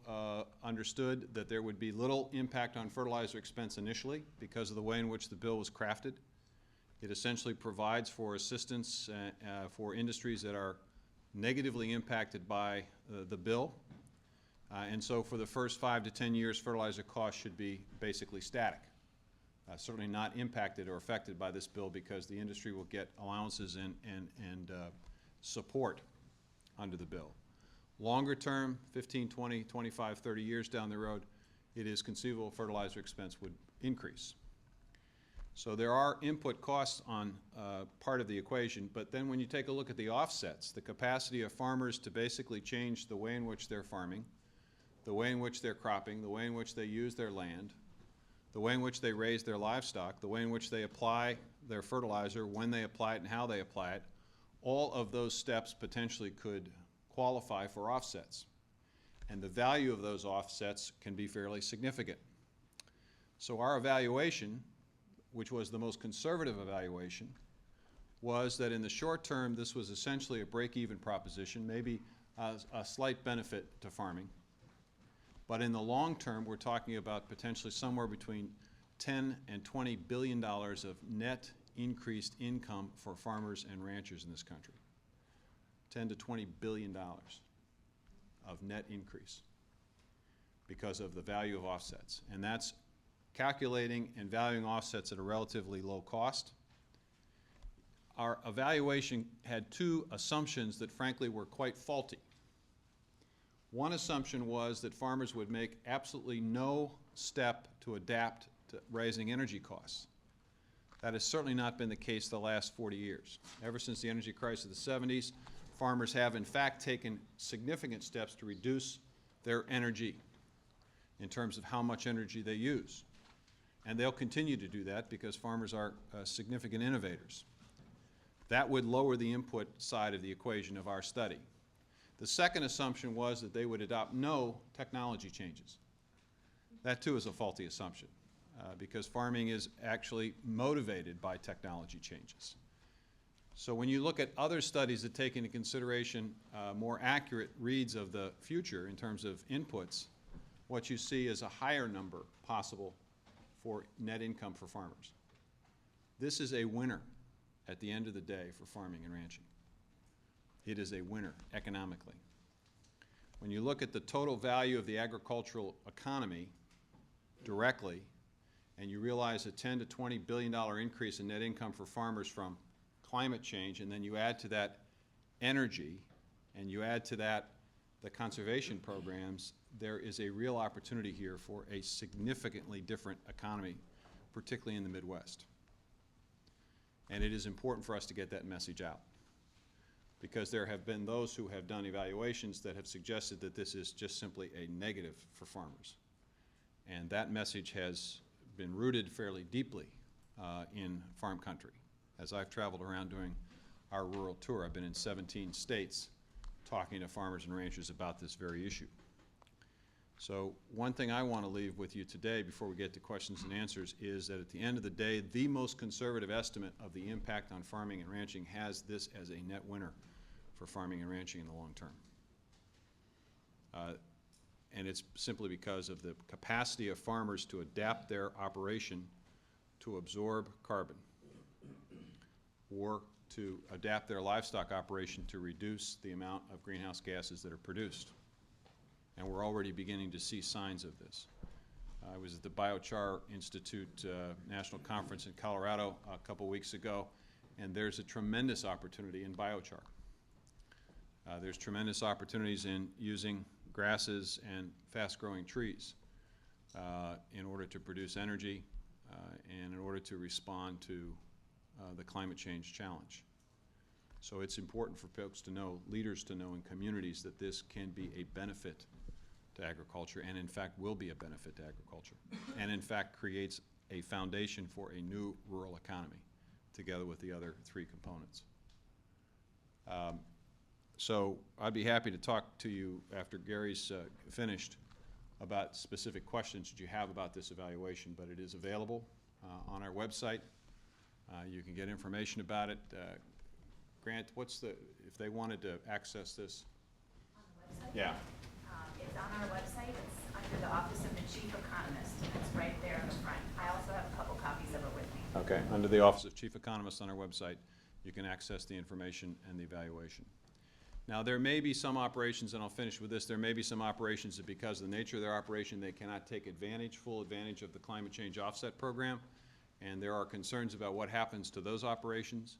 understood that there would be little impact on fertilizer expense initially because of the way in which the bill was crafted. It essentially provides for assistance for industries that are negatively impacted by the bill. And so for the first 5 to 10 years, fertilizer costs should be basically static. Certainly not impacted or affected by this bill because the industry will get allowances and support under the bill. Longer term, 15, 20, 25, 30 years down the road, it is conceivable fertilizer expense would increase. So there are input costs on part of the equation, but then when you take a look at the offsets, the capacity of farmers to basically change the way in which they're farming, the way in which they're cropping, the way in which they use their land, the way in which they raise their livestock, the way in which they apply their fertilizer, when they apply it and how they apply it, all of those steps potentially could qualify for offsets. And the value of those offsets can be fairly significant. So our evaluation, which was the most conservative evaluation, was that in the short term this was essentially a break-even proposition, maybe a slight benefit to farming. But in the long term, we're talking about potentially somewhere between $10 and $20 billion of net increased income for farmers and ranchers in this country. $10 to $20 billion of net increase because of the value of offsets. And that's calculating and valuing offsets at a relatively low cost. Our evaluation had two assumptions that frankly were quite faulty. One assumption was that farmers would make absolutely no step to adapt to raising energy costs. That has certainly not been the case the last 40 years. Ever since the energy crisis of the 70s, farmers have in fact taken significant steps to reduce their energy in terms of how much energy they use. And they'll continue to do that because farmers are significant innovators. That would lower the input side of the equation of our study. The second assumption was that they would adopt no technology changes. That too is a faulty assumption because farming is actually motivated by technology changes. So when you look at other studies that take into consideration more accurate reads of the future in terms of inputs, what you see is a higher number possible for net income for farmers. This is a winner at the end of the day for farming and ranching. It is a winner economically. When you look at the total value of the agricultural economy directly, and you realize a $10 to $20 billion increase in net income for farmers from climate change, and then you add to that energy, and you add to that the conservation programs, there is a real opportunity here for a significantly different economy, particularly in the Midwest. And it is important for us to get that message out, because there have been those who have done evaluations that have suggested that this is just simply a negative for farmers. And that message has been rooted fairly deeply in farm country. As I've traveled around doing our rural tour, I've been in 17 states talking to farmers and ranchers about this very issue. So one thing I want to leave with you today before we get to questions and answers is that at the end of the day, the most conservative estimate of the impact on farming and ranching has this as a net winner for farming and ranching in the long term. And it's simply because of the capacity of farmers to adapt their operation to absorb carbon, or to adapt their livestock operation to reduce the amount of greenhouse gases that are produced. And we're already beginning to see signs of this. I was at the Biochar Institute National Conference in Colorado a couple weeks ago, and there's a tremendous opportunity in biochar. There's tremendous opportunities in using grasses and fast-growing trees in order to produce energy and in order to respond to the climate change challenge. So it's important for folks to know, leaders to know in communities, that this can be a benefit to agriculture, and in fact will be a benefit to agriculture, and in fact creates a foundation for a new rural economy together with the other three components. So I'd be happy to talk to you after Gary's finished about specific questions that you have about this evaluation, but it is available on our website. You can get information about it. Grant, if they wanted to access this? On the website? Yeah. It's on our website. It's under the Office of the Chief Economist, and it's right there in the front. I also have a couple copies of it with me. Okay, under the Office of Chief Economist on our website, you can access the information and the evaluation. Now, there may be some operations, and I'll finish with this, there may be some operations that because of the nature of their operation, they cannot take full advantage of the climate change offset program, and there are concerns about what happens to those operations.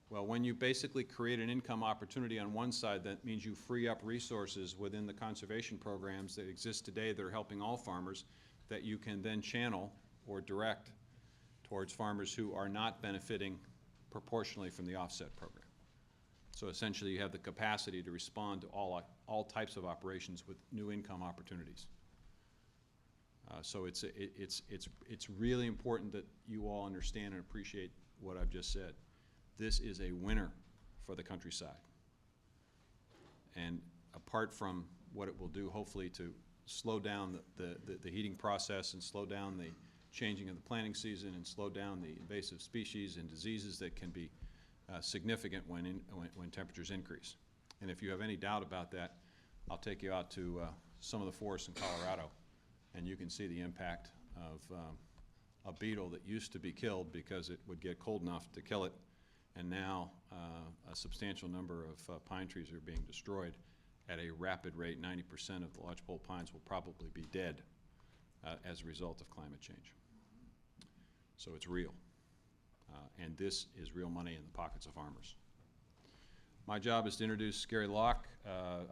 Well, when you basically create an income opportunity on one side, that means you free up resources within the conservation programs that exist today that are helping all farmers that you can then channel or direct towards farmers who are not benefiting proportionally from the offset program. So essentially you have the capacity to respond to all types of operations with new income opportunities. So it's really important that you all understand and appreciate what I've just said. This is a winner for the countryside. And apart from what it will do, hopefully, to slow down the heating process and slow down the changing of the planting season and slow down the invasive species and diseases that can be significant when temperatures increase. And if you have any doubt about that, I'll take you out to some of the forests in Colorado, and you can see the impact of a beetle that used to be killed because it would get cold enough to kill it, and now a substantial number of pine trees are being destroyed at a rapid rate. 90% of the lodgepole pines will probably be dead as a result of climate change. So it's real. And this is real money in the pockets of farmers. My job is to introduce Gary Locke.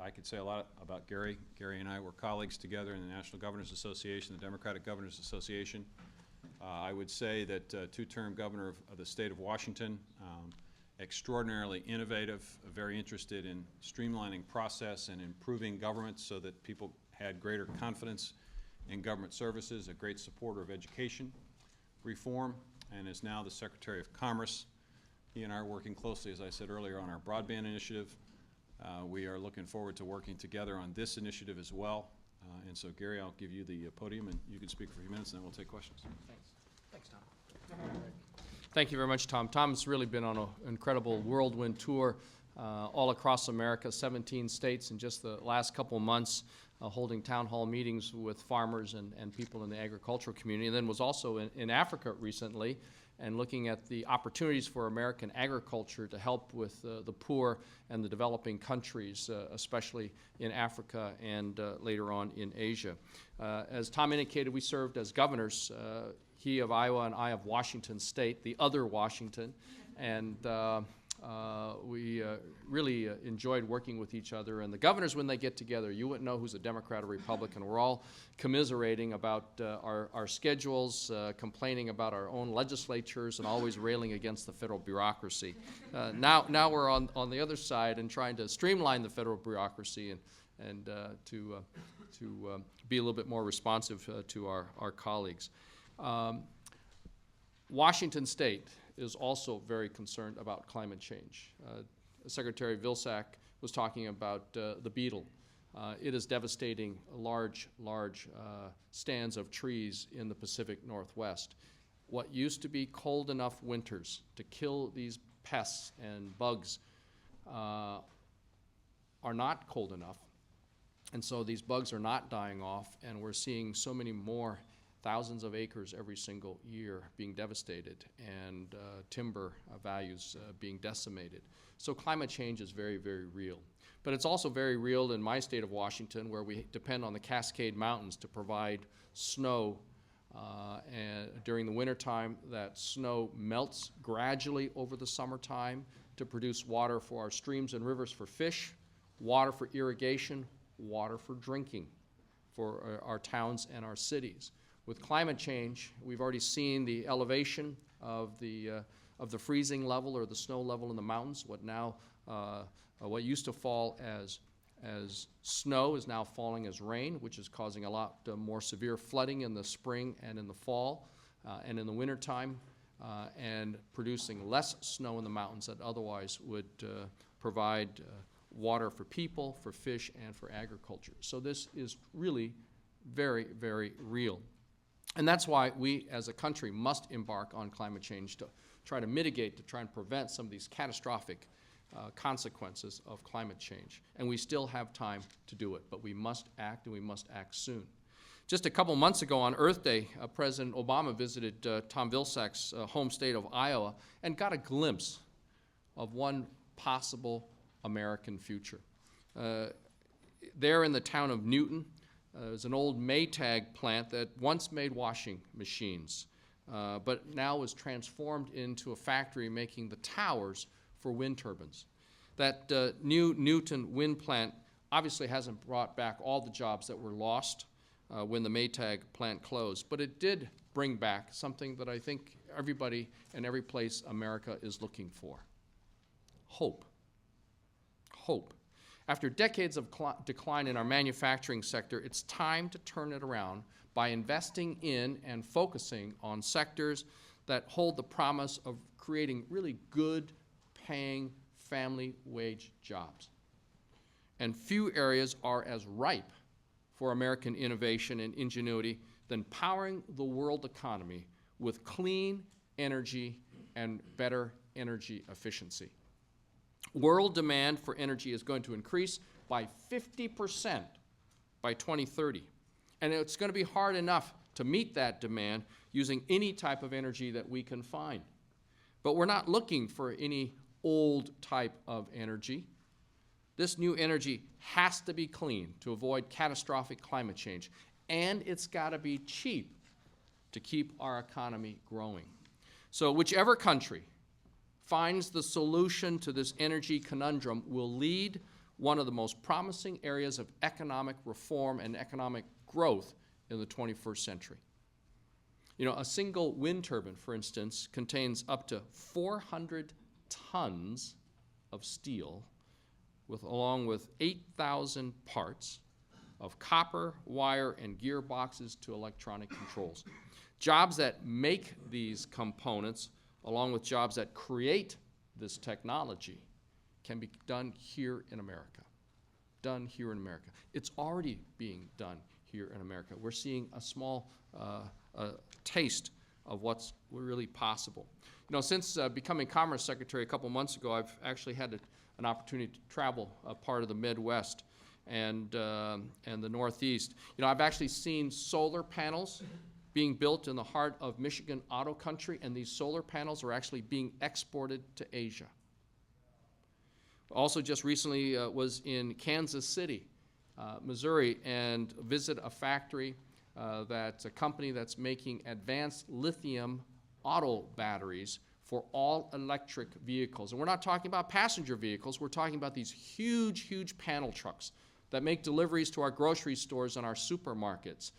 I could say a lot about Gary. Gary and I were colleagues together in the National Governors Association, the Democratic Governors Association. I would say that two-term governor of the state of Washington, extraordinarily innovative, very interested in streamlining process and improving government so that people had greater confidence in government services, a great supporter of education reform, and is now the Secretary of Commerce. He and I are working closely, as I said earlier, on our broadband initiative. We are looking forward to working together on this initiative as well. And so, Gary, I'll give you the podium, and you can speak for a few minutes, and then we'll take questions. Thanks. Thanks, Tom. Thank you very much, Tom. Tom's really been on an incredible whirlwind tour all across America, 17 states in just the last couple of months, holding town hall meetings with farmers and people in the agricultural community, and then was also in Africa recently and looking at the opportunities for American agriculture to help with the poor and the developing countries, especially in Africa and later on in Asia. As Tom indicated, we served as governors, he of Iowa and I of Washington State, the other Washington, and we really enjoyed working with each other. And the governors, when they get together, you wouldn't know who's a Democrat or Republican. We're all commiserating about our schedules, complaining about our own legislatures, and always railing against the federal bureaucracy. Now we're on the other side and trying to streamline the federal bureaucracy and to be a little bit more responsive to our colleagues. Washington State is also very concerned about climate change. Secretary Vilsack was talking about the beetle. It is devastating large stands of trees in the Pacific Northwest. What used to be cold enough winters to kill these pests and bugs are not cold enough. And so these bugs are not dying off, and we're seeing so many more thousands of acres every single year being devastated, and timber values being decimated. So climate change is very, very real. But it's also very real in my state of Washington, where we depend on the Cascade Mountains to provide snow. And during the wintertime, that snow melts gradually over the summertime to produce water for our streams and rivers for fish, water for irrigation, water for drinking for our towns and our cities. With climate change, we've already seen the elevation of the freezing level or the snow level in the mountains. What used to fall as snow is now falling as rain, which is causing a lot more severe flooding in the spring and in the fall and in the wintertime, and producing less snow in the mountains that otherwise would provide water for people, for fish, and for agriculture. So this is really very, very real. And that's why we as a country must embark on climate change to try to mitigate, to try and prevent some of these catastrophic consequences of climate change. And we still have time to do it, but we must act, and we must act soon. Just a couple months ago on Earth Day, President Obama visited Tom Vilsack's home state of Iowa and got a glimpse of one possible American future. There in the town of Newton, there's an old Maytag plant that once made washing machines, but now was transformed into a factory making the towers for wind turbines. That new Newton wind plant obviously hasn't brought back all the jobs that were lost when the Maytag plant closed, but it did bring back something that I think everybody and every place America is looking for: hope. Hope. After decades of decline in our manufacturing sector, it's time to turn it around by investing in and focusing on sectors that hold the promise of creating really good paying family wage jobs. And few areas are as ripe for American innovation and ingenuity than powering the world economy with clean energy and better energy efficiency. World demand for energy is going to increase by 50% by 2030. And it's going to be hard enough to meet that demand using any type of energy that we can find. But we're not looking for any old type of energy. This new energy has to be clean to avoid catastrophic climate change, and it's got to be cheap to keep our economy growing. So whichever country finds the solution to this energy conundrum will lead one of the most promising areas of economic reform and economic growth in the 21st century. You know, a single wind turbine, for instance, contains up to 400 tons of steel, along with 8,000 parts of copper, wire, and gearboxes to electronic controls. Jobs that make these components, along with jobs that create this technology, can be done here in America. Done here in America. It's already being done here in America. We're seeing a small taste of what's really possible. You know, since becoming Commerce Secretary a couple months ago, I've actually had an opportunity to travel a part of the Midwest and the Northeast. You know, I've actually seen solar panels being built in the heart of Michigan auto country, and these solar panels are actually being exported to Asia. Also just recently was in Kansas City, Missouri, and visit a factory that's a company that's making advanced lithium auto batteries for all electric vehicles. And we're not talking about passenger vehicles, we're talking about these huge, huge panel trucks that make deliveries to our grocery stores and our supermarkets.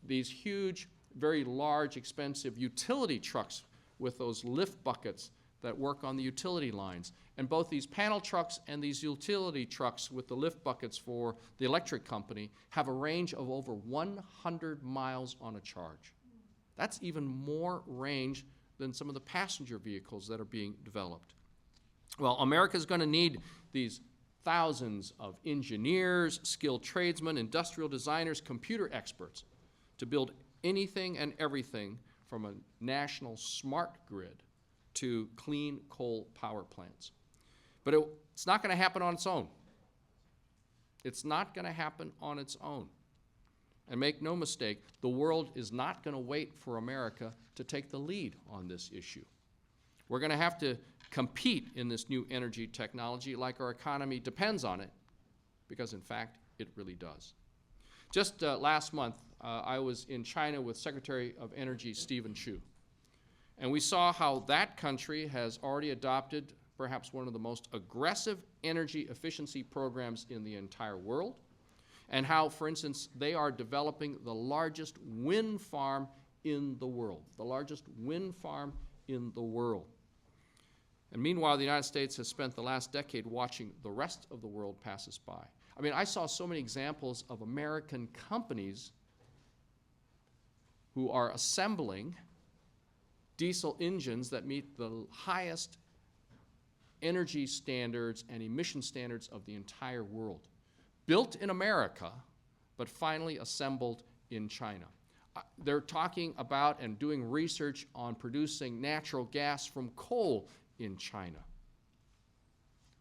These huge, very large, expensive utility trucks with those lift buckets that work on the utility lines. And both these panel trucks and these utility trucks with the lift buckets for the electric company have a range of over 100 miles on a charge. That's even more range than some of the passenger vehicles that are being developed. Well, America's going to need these thousands of engineers, skilled tradesmen, industrial designers, computer experts to build anything and everything from a national smart grid to clean coal power plants. But it's not going to happen on its own. It's not going to happen on its own. And make no mistake, the world is not going to wait for America to take the lead on this issue. We're going to have to compete in this new energy technology like our economy depends on it, because in fact, it really does. Just last month, I was in China with Secretary of Energy Stephen Chu. And we saw how that country has already adopted perhaps one of the most aggressive energy efficiency programs in the entire world, and how, for instance, they are developing the largest wind farm in the world, the largest wind farm in the world. And meanwhile, the United States has spent the last decade watching the rest of the world pass us by. I mean, I saw so many examples of American companies who are assembling diesel engines that meet the highest energy standards and emission standards of the entire world. Built in America, but finally assembled in China. They're talking about and doing research on producing natural gas from coal in China.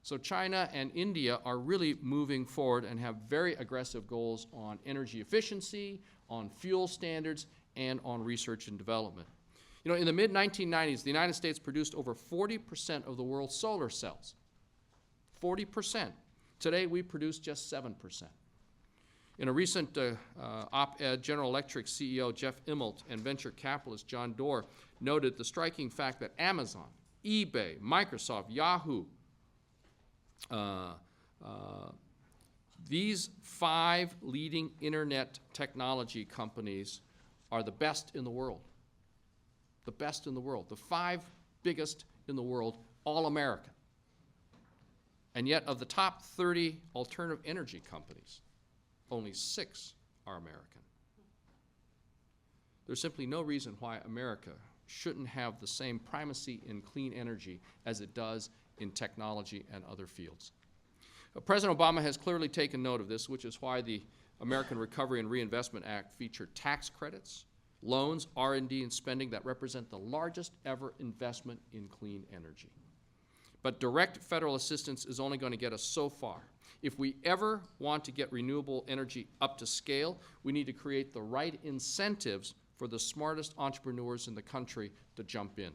So China and India are really moving forward and have very aggressive goals on energy efficiency, on fuel standards, and on research and development. You know, in the mid-1990s, the United States produced over 40% of the world's solar cells. 40%. Today, we produce just 7%. In a recent op-ed, General Electric CEO Jeff Immelt and venture capitalist John Doerr noted the striking fact that Amazon, eBay, Microsoft, Yahoo, these 5 leading internet technology companies are the best in the world. The best in the world. The 5 biggest in the world, all American. And yet, of the top 30 alternative energy companies, only 6 are American. There's simply no reason why America shouldn't have the same primacy in clean energy as it does in technology and other fields. President Obama has clearly taken note of this, which is why the American Recovery and Reinvestment Act featured tax credits, loans, R&D, and spending that represent the largest ever investment in clean energy. But direct federal assistance is only going to get us so far. If we ever want to get renewable energy up to scale, we need to create the right incentives for the smartest entrepreneurs in the country to jump in.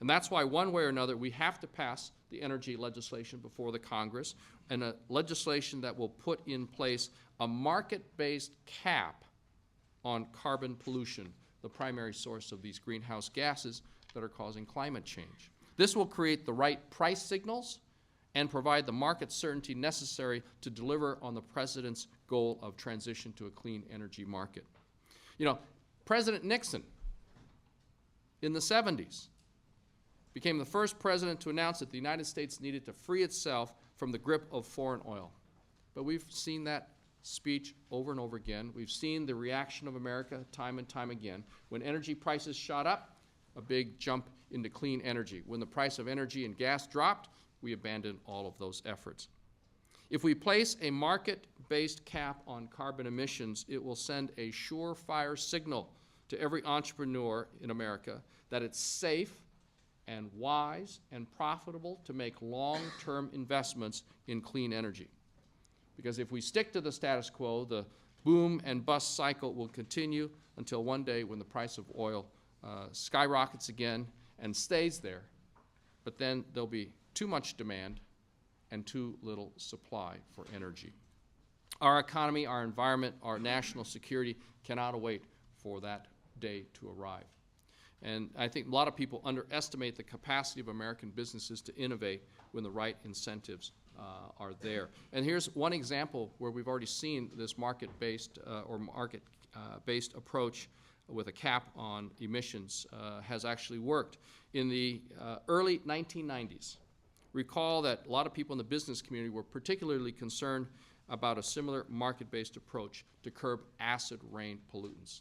And that's why, one way or another, we have to pass the energy legislation before the Congress, and a legislation that will put in place a market-based cap on carbon pollution, the primary source of these greenhouse gases that are causing climate change. This will create the right price signals and provide the market certainty necessary to deliver on the President's goal of transition to a clean energy market. You know, President Nixon, in the 70s, became the first president to announce that the United States needed to free itself from the grip of foreign oil. But we've seen that speech over and over again. We've seen the reaction of America time and time again. When energy prices shot up, a big jump into clean energy. When the price of energy and gas dropped, we abandoned all of those efforts. If we place a market-based cap on carbon emissions, it will send a surefire signal to every entrepreneur in America that it's safe and wise and profitable to make long-term investments in clean energy. Because if we stick to the status quo, the boom and bust cycle will continue until one day when the price of oil skyrockets again and stays there, but then there'll be too much demand and too little supply for energy. Our economy, our environment, our national security cannot await for that day to arrive. And I think a lot of people underestimate the capacity of American businesses to innovate when the right incentives are there. And here's one example where we've already seen this market-based approach with a cap on emissions has actually worked. In the early 1990s, recall that a lot of people in the business community were particularly concerned about a similar market-based approach to curb acid rain pollutants.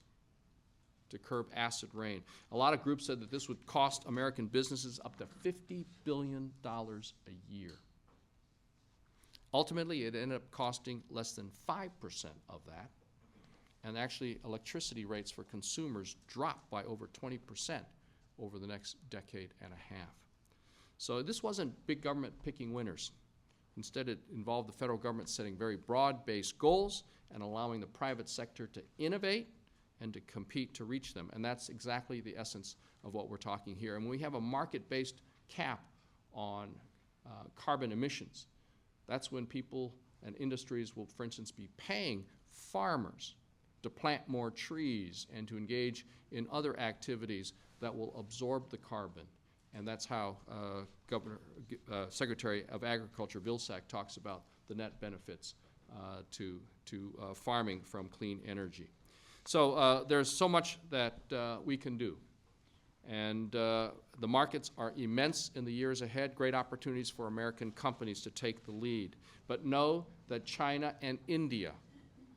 To curb acid rain. A lot of groups said that this would cost American businesses up to $50 billion a year. Ultimately, it ended up costing less than 5% of that, and actually electricity rates for consumers dropped by over 20% over the next decade and a half. So this wasn't big government picking winners. Instead, it involved the federal government setting very broad-based goals and allowing the private sector to innovate and to compete to reach them. And that's exactly the essence of what we're talking here. And when we have a market-based cap on carbon emissions, that's when people and industries will, for instance, be paying farmers to plant more trees and to engage in other activities that will absorb the carbon. And that's how Secretary of Agriculture Vilsack talks about the net benefits to farming from clean energy. So there's so much that we can do. And the markets are immense in the years ahead, great opportunities for American companies to take the lead. But know that China and India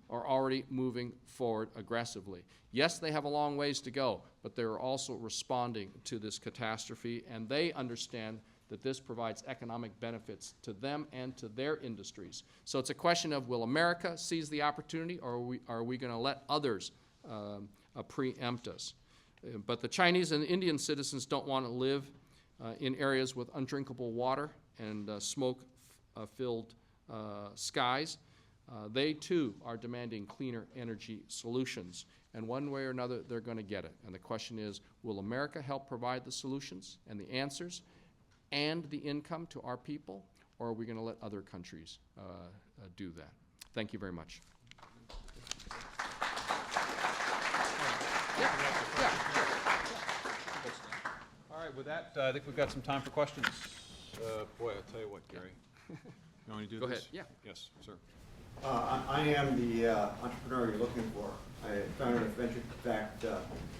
are already moving forward aggressively. Yes, they have a long ways to go, but they're also responding to this catastrophe, and they understand that this provides economic benefits to them and to their industries. So it's a question of, will America seize the opportunity, or are we going to let others preempt us? But the Chinese and Indian citizens don't want to live in areas with undrinkable water and smoke-filled skies. They, too, are demanding cleaner energy solutions. And one way or another, they're going to get it. And the question is, will America help provide the solutions and the answers and the income to our people, or are we going to let other countries do that? Thank you very much. All right, with that, I think we've got some time for questions. Boy, I'll tell you what, Gary. You want me to do Go this? ahead. Yeah. Yes, sir. I am the entrepreneur you're looking for. I founded a venture-backed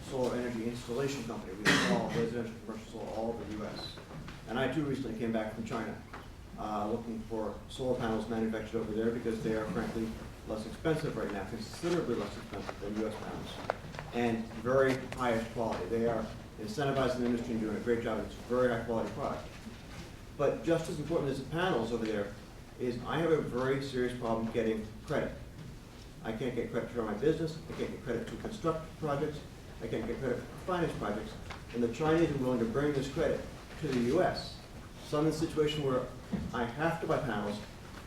solar energy installation company. We install residential commercial solar all over the U.S. And I too recently came back from China looking for solar panels manufactured over there because they are frankly less expensive right now, considerably less expensive than U.S. panels, and very highest quality. They are incentivizing the industry and doing a great job. It's a very high quality product. But just as important as the panels over there is I have a very serious problem getting credit. I can't get credit for my business. I can't get credit to construct projects. I can't get credit for finance projects. And the Chinese are willing to bring this credit to the U.S. So I'm in a situation where I have to buy panels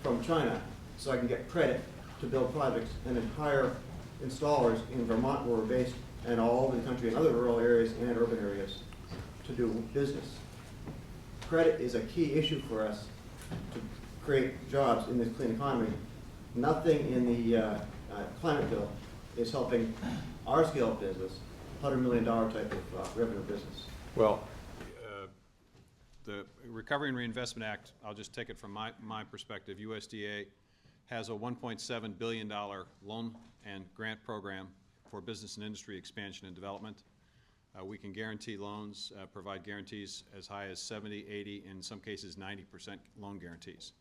from China so I can get credit to build projects and then hire installers in Vermont, where we're based, and all over the country in other rural areas and urban areas to do business. Credit is a key issue for us to create jobs in this clean economy. Nothing in the climate bill is helping our scale of business, $100 million type of revenue business. Well, the Recovery and Reinvestment Act, I'll just take it from my perspective. USDA has a $1.7 billion loan and grant program for business and industry expansion and development. We can guarantee loans, provide guarantees as high as 70, 80, in some cases 90% loan guarantees.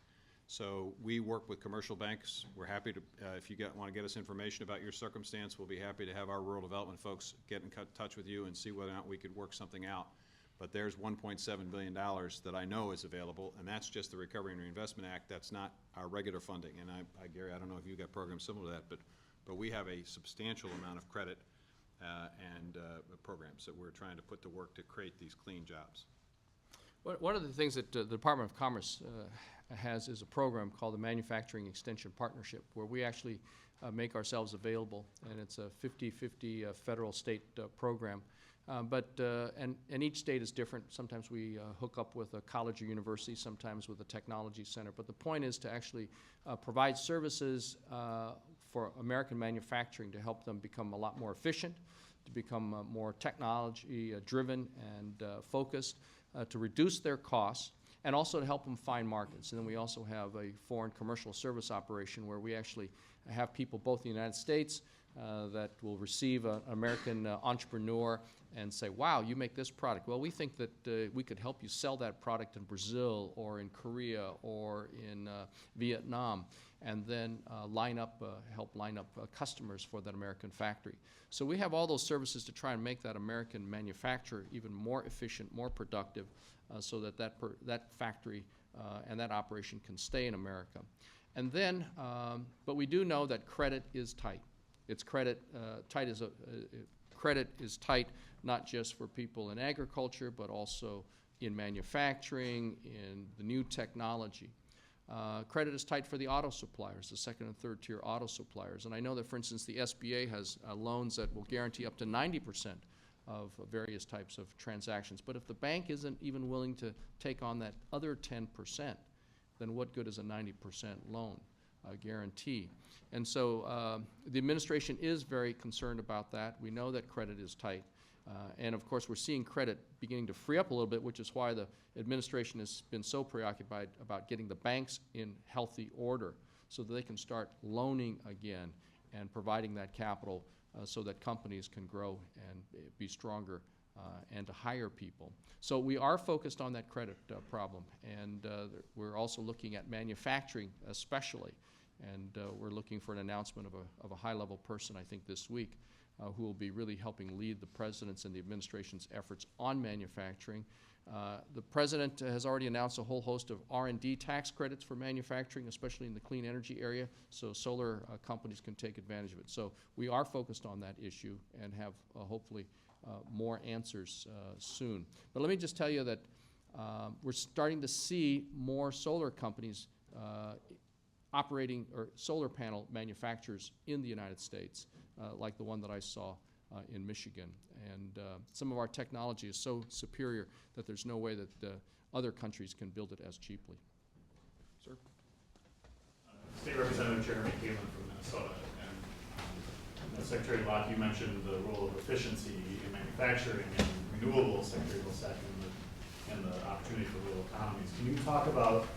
So we work with commercial banks. We're happy to, if you want to get us information about your circumstance, we'll be happy to have our rural development folks get in touch with you and see whether or not we could work something out. But there's $1.7 billion that I know is available, and that's just the Recovery and Reinvestment Act. That's not our regular funding. And Gary, I don't know if you've got programs similar to that, but we have a substantial amount of credit and programs that we're trying to put to work to create these clean jobs. One of the things that the Department of Commerce has is a program called the Manufacturing Extension Partnership, where we actually make ourselves available, and it's a 50-50 federal-state program. And each state is different. Sometimes we hook up with a college or university, sometimes with a technology center. But the point is to actually provide services for American manufacturing to help them become a lot more efficient, to become more technology-driven and focused, to reduce their costs, and also to help them find markets. And then we also have a foreign commercial service operation where we actually have people both in the United States that will receive an American entrepreneur and say, wow, you make this product. Well, we think that we could help you sell that product in Brazil or in Korea or in Vietnam, and then help line up customers for that American factory. So we have all those services to try and make that American manufacturer even more efficient, more productive, so that that factory and that operation can stay in America. And then, but we do know that credit is tight. It's credit is tight not just for people in agriculture, but also in manufacturing, in the new technology. Credit is tight for the auto suppliers, the second and third tier auto suppliers. And I know that, for instance, the SBA has loans that will guarantee up to 90% of various types of transactions. But if the bank isn't even willing to take on that other 10%, then what good is a 90% loan guarantee? And so the administration is very concerned about that. We know that credit is tight. And of course, we're seeing credit beginning to free up a little bit, which is why the administration has been so preoccupied about getting the banks in healthy order so that they can start loaning again and providing that capital so that companies can grow and be stronger and to hire people. So we are focused on that credit problem, and we're also looking at manufacturing especially, and we're looking for an announcement of a high-level person, I think, this week who will be really helping lead the president's and the administration's efforts on manufacturing. The President has already announced a whole host of R&D tax credits for manufacturing, especially in the clean energy area, so solar companies can take advantage of it. So we are focused on that issue and have hopefully more answers soon. But let me just tell you that we're starting to see more solar companies operating, or solar panel manufacturers in the United States, like the one that I saw in Michigan. And some of our technology is so superior that there's no way that other countries can build it as cheaply. Sir? State Representative Jeremy Kalin from Minnesota. And Secretary Locke, you mentioned the role of efficiency in manufacturing and renewables, Secretary Vilsack, and the opportunity for rural economies. Can you talk about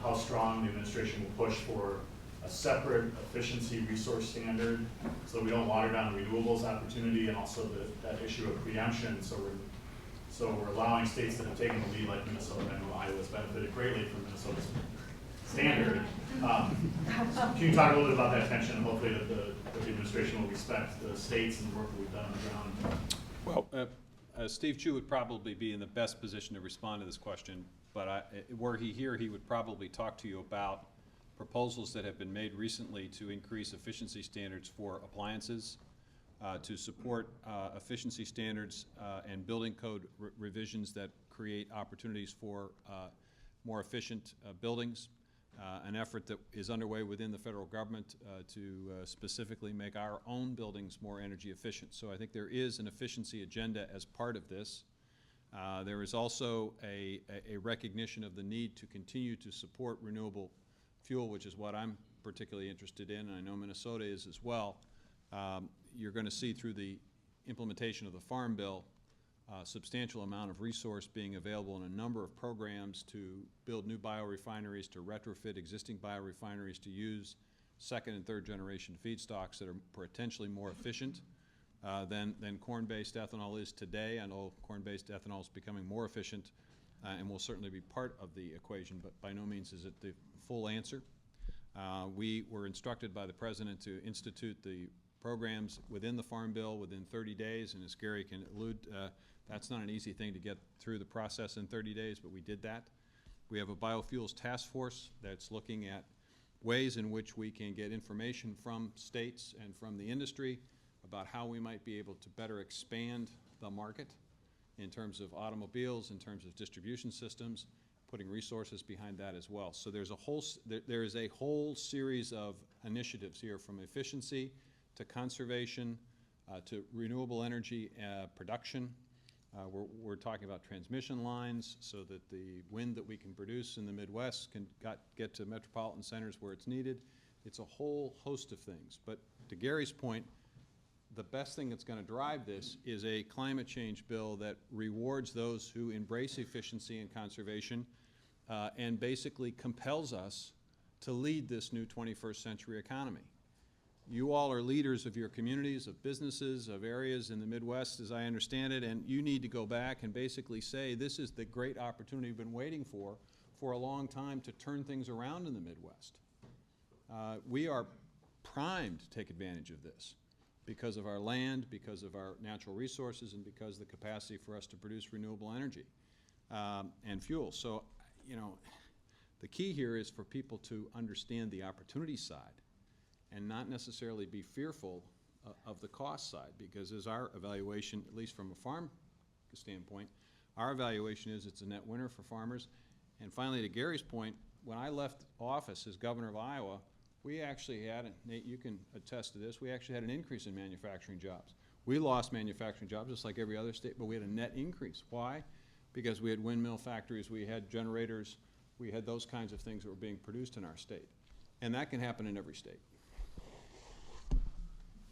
how strong the administration will push for a separate efficiency resource standard so that we don't water down the renewables opportunity, and also that issue of preemption, so we're allowing states that have taken the lead, like Minnesota? I know Iowa's benefited greatly from Minnesota's standard. Can you talk a little bit about that tension, and hopefully that the administration will respect the states and the work that we've done on the ground? Well, Steve Chu would probably be in the best position to respond to this question, but were he here, he would probably talk to you about proposals that have been made recently to increase efficiency standards for appliances, to support efficiency standards and building code revisions that create opportunities for more efficient buildings, an effort that is underway within the federal government to specifically make our own buildings more energy efficient. So I think there is an efficiency agenda as part of this. There is also a recognition of the need to continue to support renewable fuel, which is what I'm particularly interested in, and I know Minnesota is as well. You're going to see through the implementation of the Farm Bill a substantial amount of resource being available in a number of programs to build new biorefineries, to retrofit existing biorefineries, to use second and third generation feedstocks that are potentially more efficient than corn-based ethanol is today. I know corn-based ethanol is becoming more efficient and will certainly be part of the equation, but by no means is it the full answer. We were instructed by the President to institute the programs within the Farm Bill within 30 days, and as Gary can allude, that's not an easy thing to get through the process in 30 days, but we did that. We have a biofuels task force that's looking at ways in which we can get information from states and from the industry about how we might be able to better expand the market in terms of automobiles, in terms of distribution systems, putting resources behind that as well. So there is a whole series of initiatives here, from efficiency to conservation to renewable energy production. We're talking about transmission lines so that the wind that we can produce in the Midwest can get to metropolitan centers where it's needed. It's a whole host of things. But to Gary's point, the best thing that's going to drive this is a climate change bill that rewards those who embrace efficiency and conservation and basically compels us to lead this new 21st century economy. You all are leaders of your communities, of businesses, of areas in the Midwest, as I understand it, and you need to go back and basically say, this is the great opportunity we've been waiting for a long time to turn things around in the Midwest. We are primed to take advantage of this because of our land, because of our natural resources, and because of the capacity for us to produce renewable energy and fuel. So, you know, the key here is for people to understand the opportunity side and not necessarily be fearful of the cost side, because as our evaluation, at least from a farm standpoint, our evaluation is it's a net winner for farmers. And finally, to Gary's point, when I left office as governor of Iowa, we actually had, Nate, you can attest to this, we actually had an increase in manufacturing jobs. We lost manufacturing jobs just like every other state, but we had a net increase. Why? Because we had windmill factories, we had generators, we had those kinds of things that were being produced in our state. And that can happen in every state.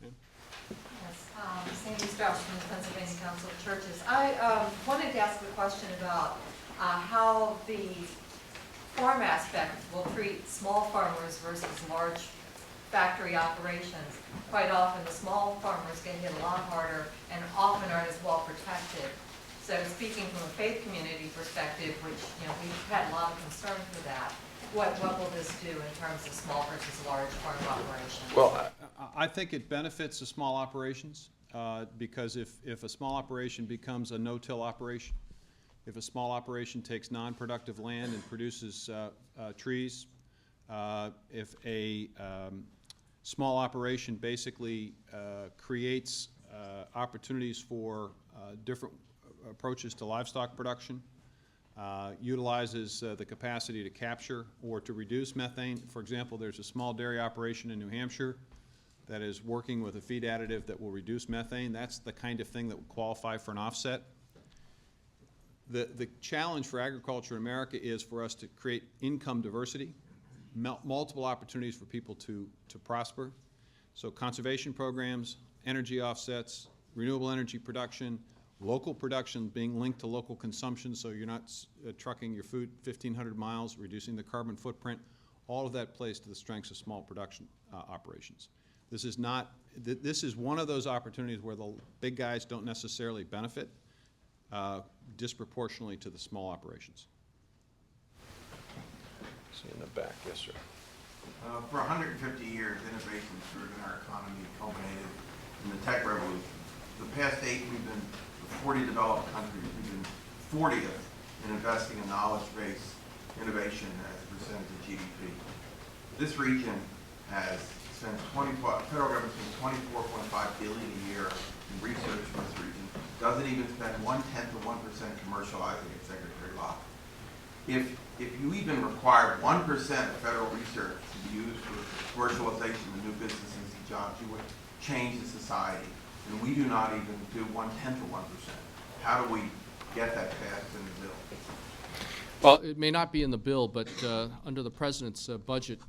Yes, Sandy Strauss from the Pennsylvania Council of Churches. I wanted to ask a question about how the farm aspect will treat small farmers versus large factory operations. Quite often the small farmers get hit a lot harder and often aren't as well protected. So speaking from a faith community perspective, which, you know, we've had a lot of concern for that, what will this do in terms of small versus large farm operations? Well, I think it benefits the small operations because if a small operation becomes a no-till operation, If a small operation takes non-productive land and produces trees, if a small operation basically creates opportunities for different approaches to livestock production, utilizes the capacity to capture or to reduce methane. For example, there's a small dairy operation in New Hampshire that is working with a feed additive that will reduce methane. That's the kind of thing that would qualify for an offset. The challenge for agriculture in America is for us to create income diversity, multiple opportunities for people to prosper. So conservation programs, energy offsets, renewable energy production, local production being linked to local consumption, so you're not trucking your food 1,500 miles, reducing the carbon footprint. All of that plays to the strengths of small production operations. This is not. This is one of those opportunities where the big guys don't necessarily benefit disproportionately to the small operations. See in the back, yes, sir. For 150 years, innovations driven our economy culminated in the tech revolution. The past 8, we've been the 40 developed countries. We've been 40th in investing in knowledge-based innovation as a percentage of GDP. This region has spent federal government spends $24.5 billion a year in research in this region. Doesn't even spend 1/10 of 1% commercializing it, Secretary Locke. If you even required 1% of federal research to be used for commercialization of new businesses and jobs, you would change the society. And we do not even do 1/10 of 1%. How do we get that passed in the bill? Well, it may not be in the bill, but under the President's budget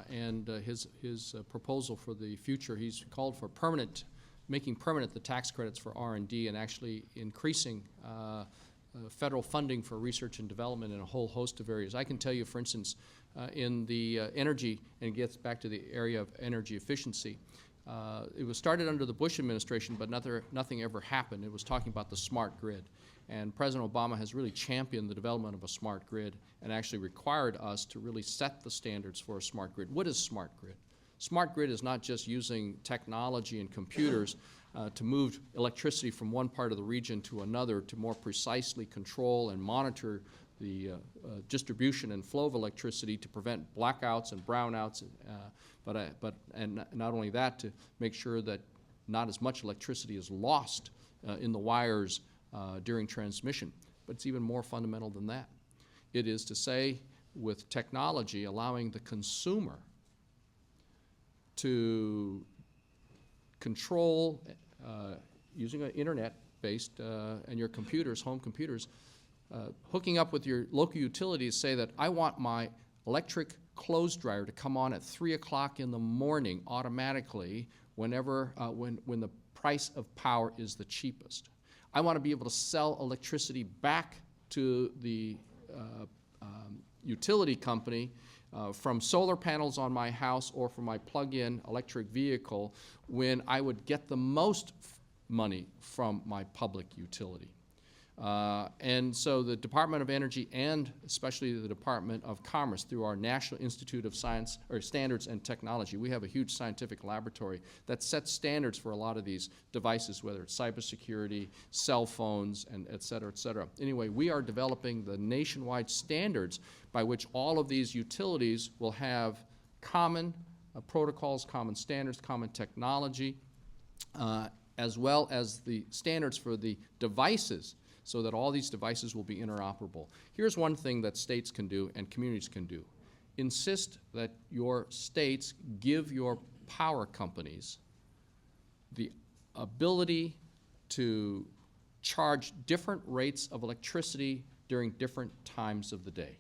and his proposal for the future, he's called for making permanent the tax credits for R&D and actually increasing federal funding for research and development in a whole host of areas. I can tell you, for instance, in the energy, and it gets back to the area of energy efficiency, it was started under the Bush administration, but nothing ever happened. It was talking about the smart grid. And President Obama has really championed the development of a smart grid and actually required us to really set the standards for a smart grid. What is smart grid? Smart grid is not just using technology and computers to move electricity from one part of the region to another to more precisely control and monitor the distribution and flow of electricity to prevent blackouts and brownouts, and not only that, to make sure that not as much electricity is lost in the wires during transmission. But it's even more fundamental than that. It is to say, with technology, allowing the consumer to control, using an internet-based and your computers, home computers, hooking up with your local utilities, say that I want my electric clothes dryer to come on at 3 o'clock in the morning automatically whenever, when the price of power is the cheapest. I want to be able to sell electricity back to the utility company from solar panels on my house or from my plug-in electric vehicle when I would get the most money from my public utility. And so the Department of Energy and especially the Department of Commerce, through our National Institute of Science or Standards and Technology, we have a huge scientific laboratory that sets standards for a lot of these devices, whether it's cybersecurity, cell phones, and et cetera, et cetera. Anyway, we are developing the nationwide standards by which all of these utilities will have common protocols, common standards, common technology, as well as the standards for the devices, so that all these devices will be interoperable. Here's one thing that states can do and communities can do. Insist that your states give your power companies the ability to charge different rates of electricity during different times of the day.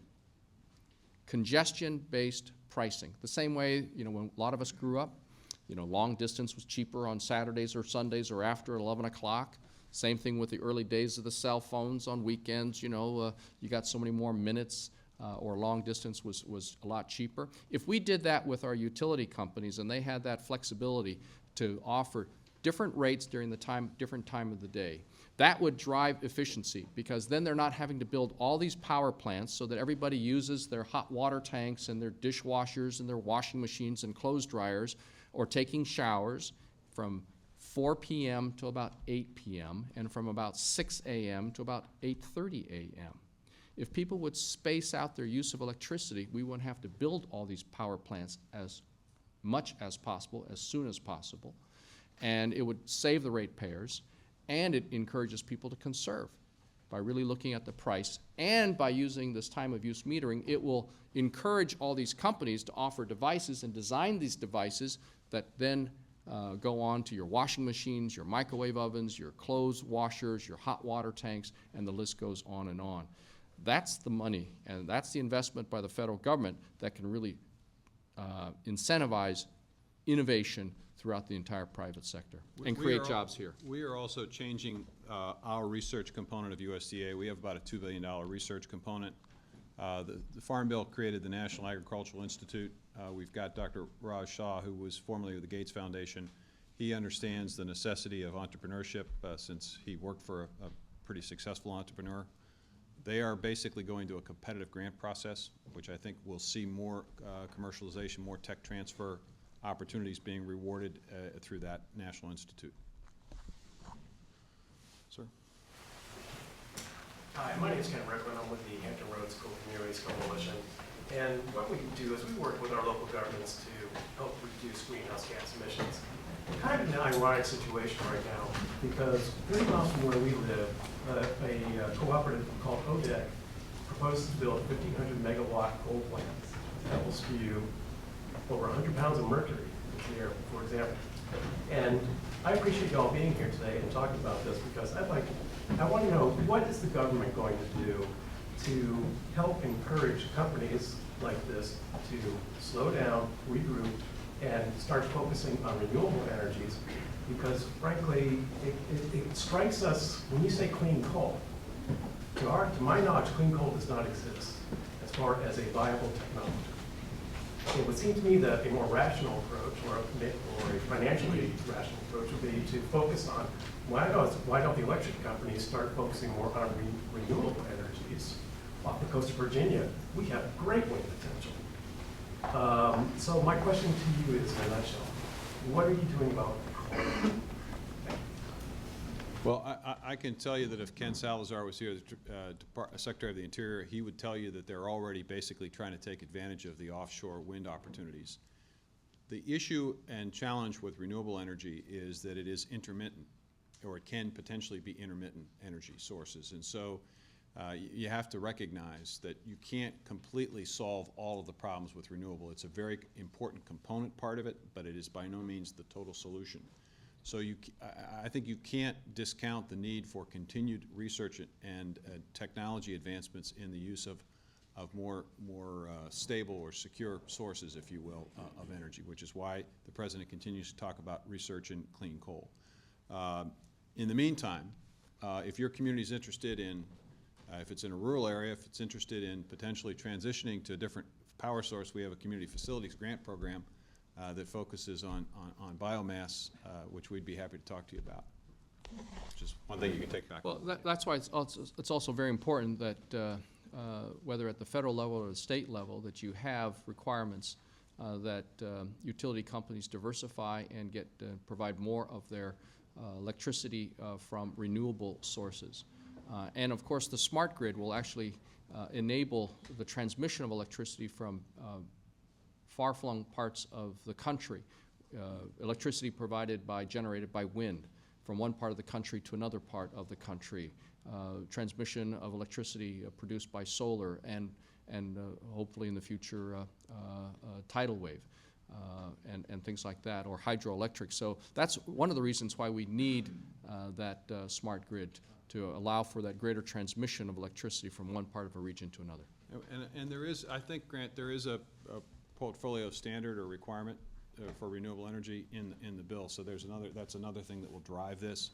Congestion-based pricing. The same way, when a lot of us grew up, long distance was cheaper on Saturdays or Sundays or after 11 o'clock. Same thing with the early days of the cell phones on weekends. You got so many more minutes, or long distance was a lot cheaper. If we did that with our utility companies and they had that flexibility to offer different rates during the different time of the day, that would drive efficiency, because then they're not having to build all these power plants so that everybody uses their hot water tanks and their dishwashers and their washing machines and clothes dryers, or taking showers from 4 p.m. to about 8 p.m., and from about 6 a.m. to about 8:30 a.m. If people would space out their use of electricity, we wouldn't have to build all these power plants as much as possible, as soon as possible, and it would save the ratepayers, and it encourages people to conserve. By really looking at the price, and by using this time of use metering, it will encourage all these companies to offer devices and design these devices that then go on to your washing machines, your microwave ovens, your clothes washers, your hot water tanks, and the list goes on and on. That's the money, and that's the investment by the federal government that can really incentivize innovation throughout the entire private sector and create jobs here. We are also changing our research component of USDA. We have about a $2 billion research component. The Farm Bill created the National Agricultural Institute. We've got Dr. Raj Shah, who was formerly with the Gates Foundation. He understands the necessity of entrepreneurship since he worked for a pretty successful entrepreneur. They are basically going to a competitive grant process, which I think will see more commercialization, more tech transfer opportunities being rewarded through that National Institute. Sir? Hi, my name is Ken Rickman. I'm with the Hampton Roads School Communities Coalition. And what we do is we work with our local governments to help reduce greenhouse gas emissions. We're kind of in an ironic situation right now because 30 miles from where we live, a cooperative called ODEC proposes to build 1,500 megawatt coal plants that will spew over 100 pounds of mercury into the air, for example. And I appreciate y'all being here today and talking about this because I want to know, what is the government going to do to help encourage companies like this to slow down, regroup, and start focusing on renewable energies? Because frankly, it strikes us, when you say clean coal, to my knowledge, clean coal does not exist as far as a viable technology. It would seem to me that a more rational approach, or a financially rational approach, would be to focus on why don't the electric companies start focusing more on renewable energies off the coast of Virginia? We have great wind potential. So my question to you is, in a nutshell, what are you doing about coal? Well, I can tell you that if Ken Salazar was here, the Secretary of the Interior, he would tell you that they're already basically trying to take advantage of the offshore wind opportunities. The issue and challenge with renewable energy is that it is intermittent, or it can potentially be intermittent energy sources. And so you have to recognize that you can't completely solve all of the problems with renewable. It's a very important component part of it, but it is by no means the total solution. So I think you can't discount the need for continued research and technology advancements in the use of more stable or secure sources, if you will, of energy, which is why the President continues to talk about research in clean coal. In the meantime, if your community is interested in, if it's in a rural area, if it's interested in potentially transitioning to a different power source, we have a community facilities grant program that focuses on biomass, which we'd be happy to talk to you about. Just one thing you can take back. Well, that's why it's also very important that whether at the federal level or the state level, that you have requirements that utility companies diversify and provide more of their electricity from renewable sources. And of course, the smart grid will actually enable the transmission of electricity from far-flung parts of the country, electricity generated by wind from one part of the country to another part of the country, transmission of electricity produced by solar and hopefully in the future tidal wave and things like that, or hydroelectric. So that's one of the reasons why we need that smart grid, to allow for that greater transmission of electricity from one part of a region to another. And there is, I think, Grant, there is a portfolio standard or requirement for renewable energy in the bill. So that's another thing that will drive this,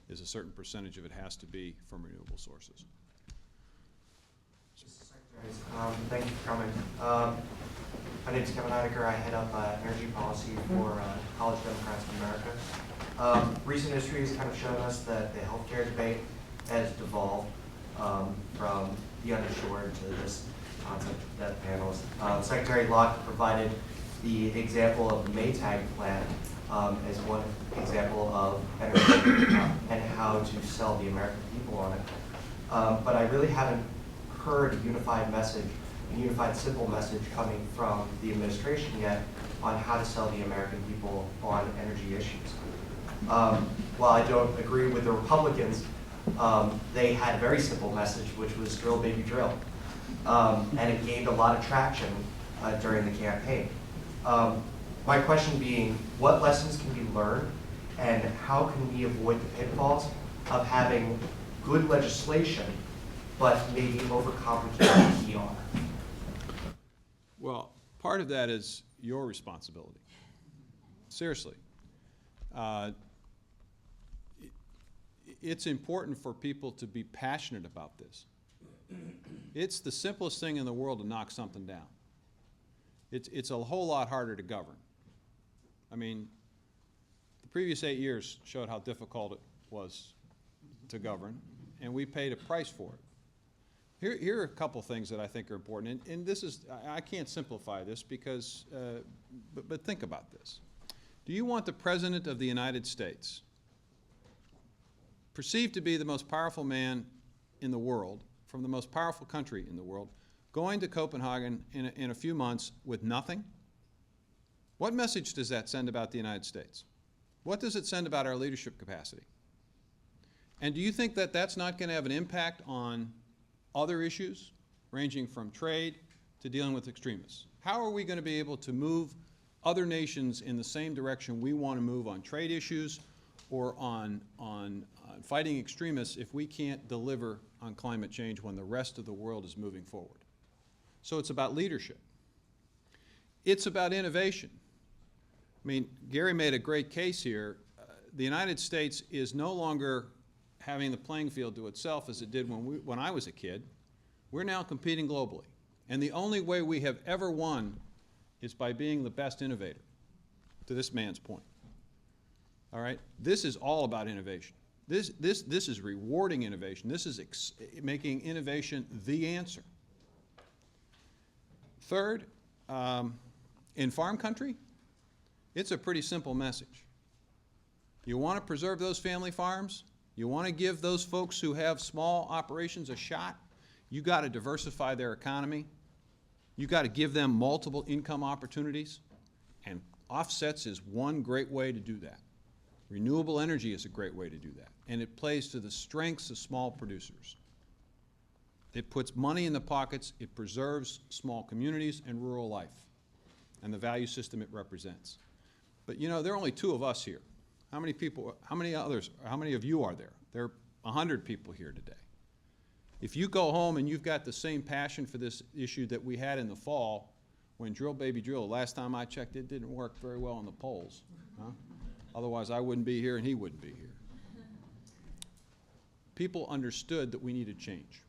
is a certain percentage of it has to be from renewable sources. Mr. Secretaries, thank you for coming. My name is Kevin Heidecker. I head up energy policy for College Democrats of America. Recent history has kind of shown us that the healthcare debate has devolved from the uninsured to this concept of death panels. Secretary Locke provided the example of the Maytag plant as one example of energy and how to sell the American people on it. But I really haven't heard a unified message, a unified simple message coming from the administration yet on how to sell the American people on energy issues. While I don't agree with the Republicans, they had a very simple message, which was drill, baby, drill. And it gained a lot of traction during the campaign. My question being, what lessons can be learned and how can we avoid the pitfalls of having good legislation but maybe overcomplicated PR? Well, part of that is your responsibility. Seriously. It's important for people to be passionate about this. It's the simplest thing in the world to knock something down. It's a whole lot harder to govern. I mean, the previous 8 years showed how difficult it was to govern, and we paid a price for it. Here are a couple things that I think are important, and this is, I can't simplify this because, but think about this. Do you want the President of the United States, perceived to be the most powerful man in the world, from the most powerful country in the world, going to Copenhagen in a few months with nothing? What message does that send about the United States? What does it send about our leadership capacity? And do you think that that's not going to have an impact on other issues, ranging from trade to dealing with extremists? How are we going to be able to move other nations in the same direction we want to move on trade issues or on fighting extremists if we can't deliver on climate change when the rest of the world is moving forward? So it's about leadership. It's about innovation. I mean, Gary made a great case here. The United States is no longer having the playing field to itself as it did when I was a kid. We're now competing globally. And the only way we have ever won is by being the best innovator, to this man's point. All right? This is all about innovation. This is rewarding innovation. This is making innovation the answer. Third, in farm country, it's a pretty simple message. You want to preserve those family farms? You want to give those folks who have small operations a shot? You got to diversify their economy. You got to give them multiple income opportunities. And offsets is one great way to do that. Renewable energy is a great way to do that. And it plays to the strengths of small producers. It puts money in the pockets, it preserves small communities and rural life and the value system it represents. But you know, there are only 2 of us here. How many people, how many of you are there? There are 100 people here today. If you go home and you've got the same passion for this issue that we had in the fall, when drill baby drill, last time I checked, it didn't work very well in the polls. Huh? Otherwise I wouldn't be here and he wouldn't be here. People understood that we needed change.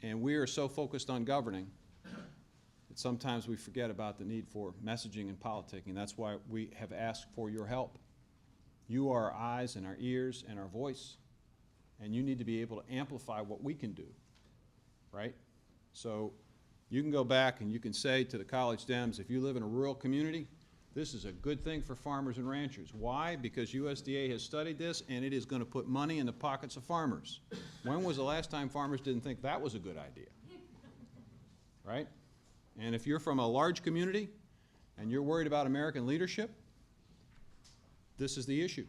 And we are so focused on governing that sometimes we forget about the need for messaging and politicking. That's why we have asked for your help. You are our eyes and our ears and our voice, and you need to be able to amplify what we can do, right? So you can go back and you can say to the college Dems, if you live in a rural community, this is a good thing for farmers and ranchers. Why? Because USDA has studied this, and it is going to put money in the pockets of farmers. When was the last time farmers didn't think that was a good idea? Right? And if you're from a large community and you're worried about American leadership, this is the issue.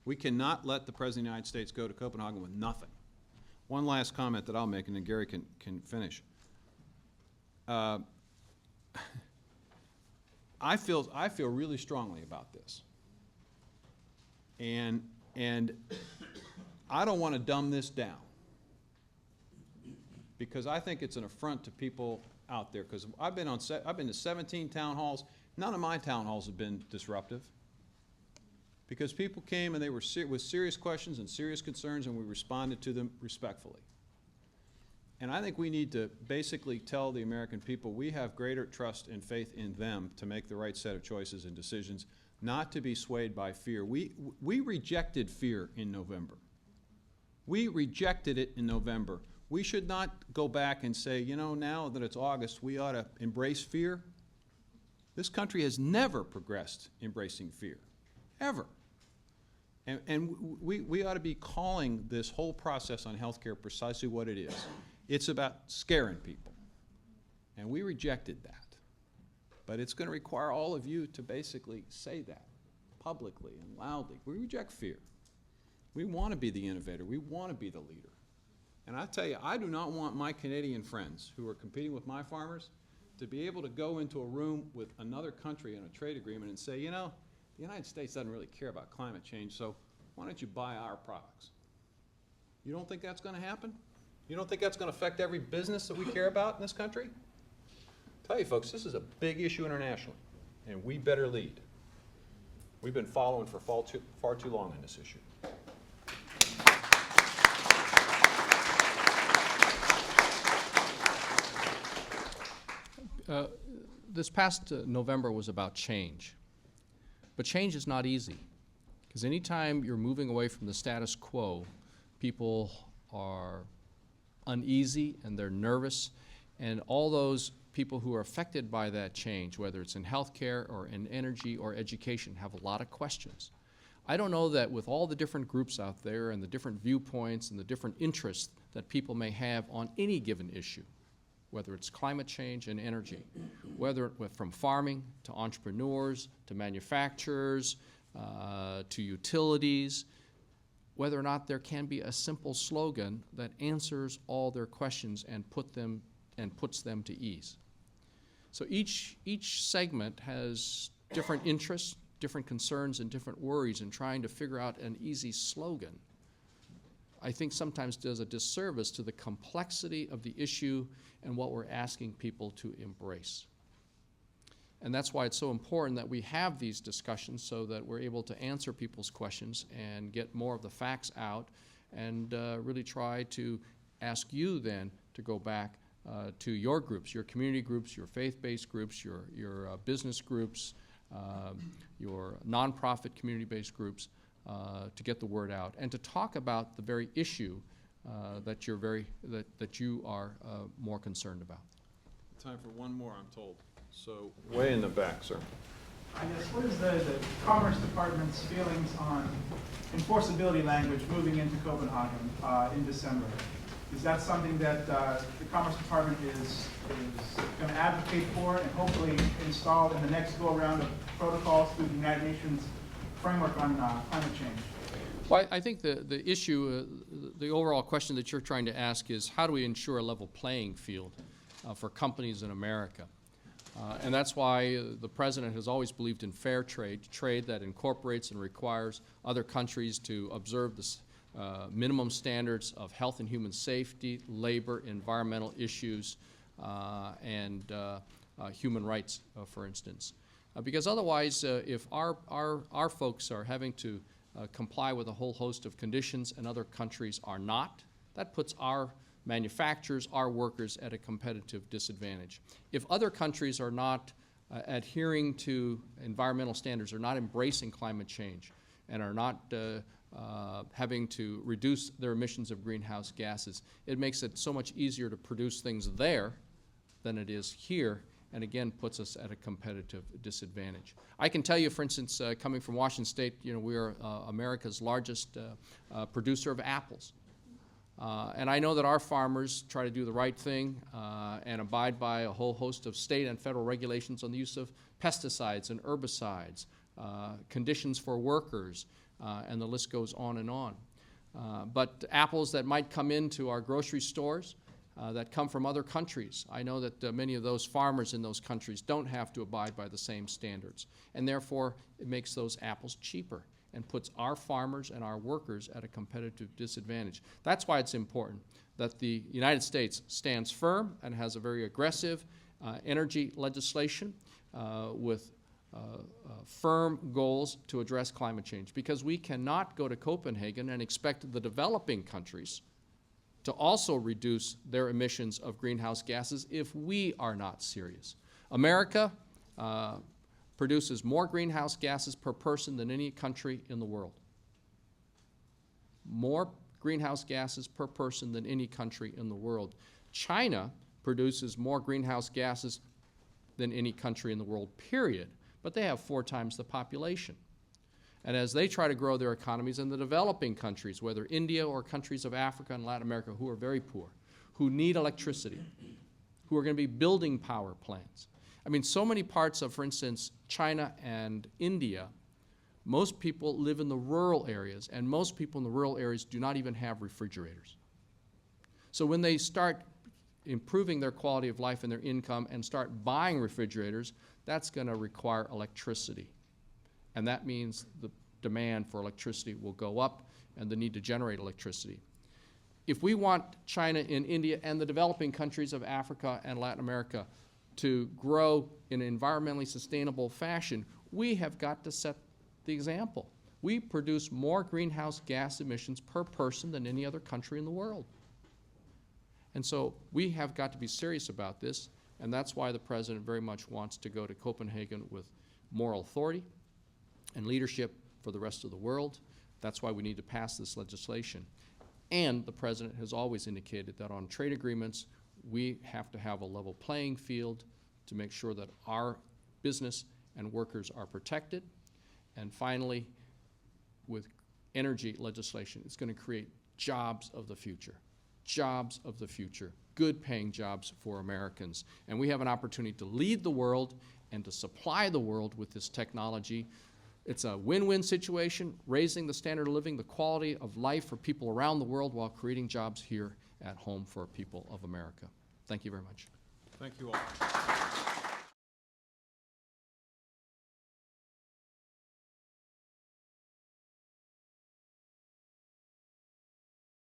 We cannot let the President of the United States go to Copenhagen with nothing. One last comment that I'll make, and then Gary can finish. I feel really strongly about this, and I don't want to dumb this down because I think it's an affront to people out there. Because I've been to 17 town halls. None of my town halls have been disruptive because people came and they were with serious questions and serious concerns, and we responded to them respectfully. And I think we need to basically tell the American people we have greater trust and faith in them to make the right set of choices and decisions, not to be swayed by fear. We rejected fear in November. We rejected it in November. We should not go back and say, you know, now that it's August, we ought to embrace fear. This country has never progressed embracing fear, ever. And we ought to be calling this whole process on healthcare precisely what it is. It's about scaring people. And we rejected that. But it's going to require all of you to basically say that publicly and loudly. We reject fear. We want to be the innovator. We want to be the leader. And I tell you, I do not want my Canadian friends who are competing with my farmers to be able to go into a room with another country in a trade agreement and say, you know, the United States doesn't really care about climate change, so why don't you buy our products? You don't think that's going to happen? You don't think that's going to affect every business that we care about in this country? Tell you folks, this is a big issue internationally, and we better lead. We've been following for far too long on this issue. This past November was about change. But change is not easy, because anytime you're moving away from the status quo, people are uneasy and they're nervous, and all those people who are affected by that change, whether it's in healthcare or in energy or education, have a lot of questions. I don't know that with all the different groups out there and the different viewpoints and the different interests that people may have on any given issue, whether it's climate change and energy, whether from farming to entrepreneurs to manufacturers to utilities, whether or not there can be a simple slogan that answers all their questions and puts them to ease. So each segment has different interests, different concerns, and different worries, and trying to figure out an easy slogan, I think sometimes does a disservice to the complexity of the issue and what we're asking people to embrace. And that's why it's so important that we have these discussions so that we're able to answer people's questions and get more of the facts out and really try to ask you then to go back to your groups, your community groups, your faith-based groups, your business groups, your nonprofit community-based groups, to get the word out and to talk about the very issue that you are more concerned about. Time for one more, I'm told. So way in the back, sir. I guess, what is the Commerce Department's feelings on enforceability language moving into Copenhagen in December? Is that something that the Commerce Department is going to advocate for and hopefully install in the next go-around of protocols through the United Nations framework on climate change? Well, I think the issue, the overall question that you're trying to ask is how do we ensure a level playing field for companies in America? And that's why the President has always believed in fair trade, trade that incorporates and requires other countries to observe the minimum standards of health and human safety, labor, environmental issues, and human rights, for instance. Because otherwise, if our folks are having to comply with a whole host of conditions and other countries are not, that puts our manufacturers, our workers at a competitive disadvantage. If other countries are not adhering to environmental standards, are not embracing climate change, and are not having to reduce their emissions of greenhouse gases, it makes it so much easier to produce things there than it is here, and again puts us at a competitive disadvantage. I can tell you, for instance, coming from Washington State, we are America's largest producer of apples. And I know that our farmers try to do the right thing and abide by a whole host of state and federal regulations on the use of pesticides and herbicides, conditions for workers, and the list goes on and on. But apples that might come into our grocery stores that come from other countries, I know that many of those farmers in those countries don't have to abide by the same standards, and therefore it makes those apples cheaper and puts our farmers and our workers at a competitive disadvantage. That's why it's important that the United States stands firm and has a very aggressive energy legislation with firm goals to address climate change, because we cannot go to Copenhagen and expect the developing countries to also reduce their emissions of greenhouse gases if we are not serious. America produces more greenhouse gases per person than any country in the world. More greenhouse gases per person than any country in the world. China produces more greenhouse gases than any country in the world, period. But they have 4 times the population. And as they try to grow their economies in the developing countries, whether India or countries of Africa and Latin America who are very poor, who need electricity, who are going to be building power plants. I mean, so many parts of, for instance, China and India, most people live in the rural areas, and most people in the rural areas do not even have refrigerators. So when they start improving their quality of life and their income and start buying refrigerators, that's going to require electricity. And that means the demand for electricity will go up and the need to generate electricity. If we want China and India and the developing countries of Africa and Latin America to grow in an environmentally sustainable fashion, we have got to set the example. We produce more greenhouse gas emissions per person than any other country in the world. And so we have got to be serious about this, and that's why the President very much wants to go to Copenhagen with moral authority and leadership for the rest of the world. That's why we need to pass this legislation. And the President has always indicated that on trade agreements, we have to have a level playing field to make sure that our business and workers are protected. And finally, with energy legislation, it's going to create jobs of the future. Jobs of the future, good paying jobs for Americans. And we have an opportunity to lead the world and to supply the world with this technology. It's a win-win situation, raising the standard of living, the quality of life for people around the world while creating jobs here at home for people of America. Thank you very much. Thank you all.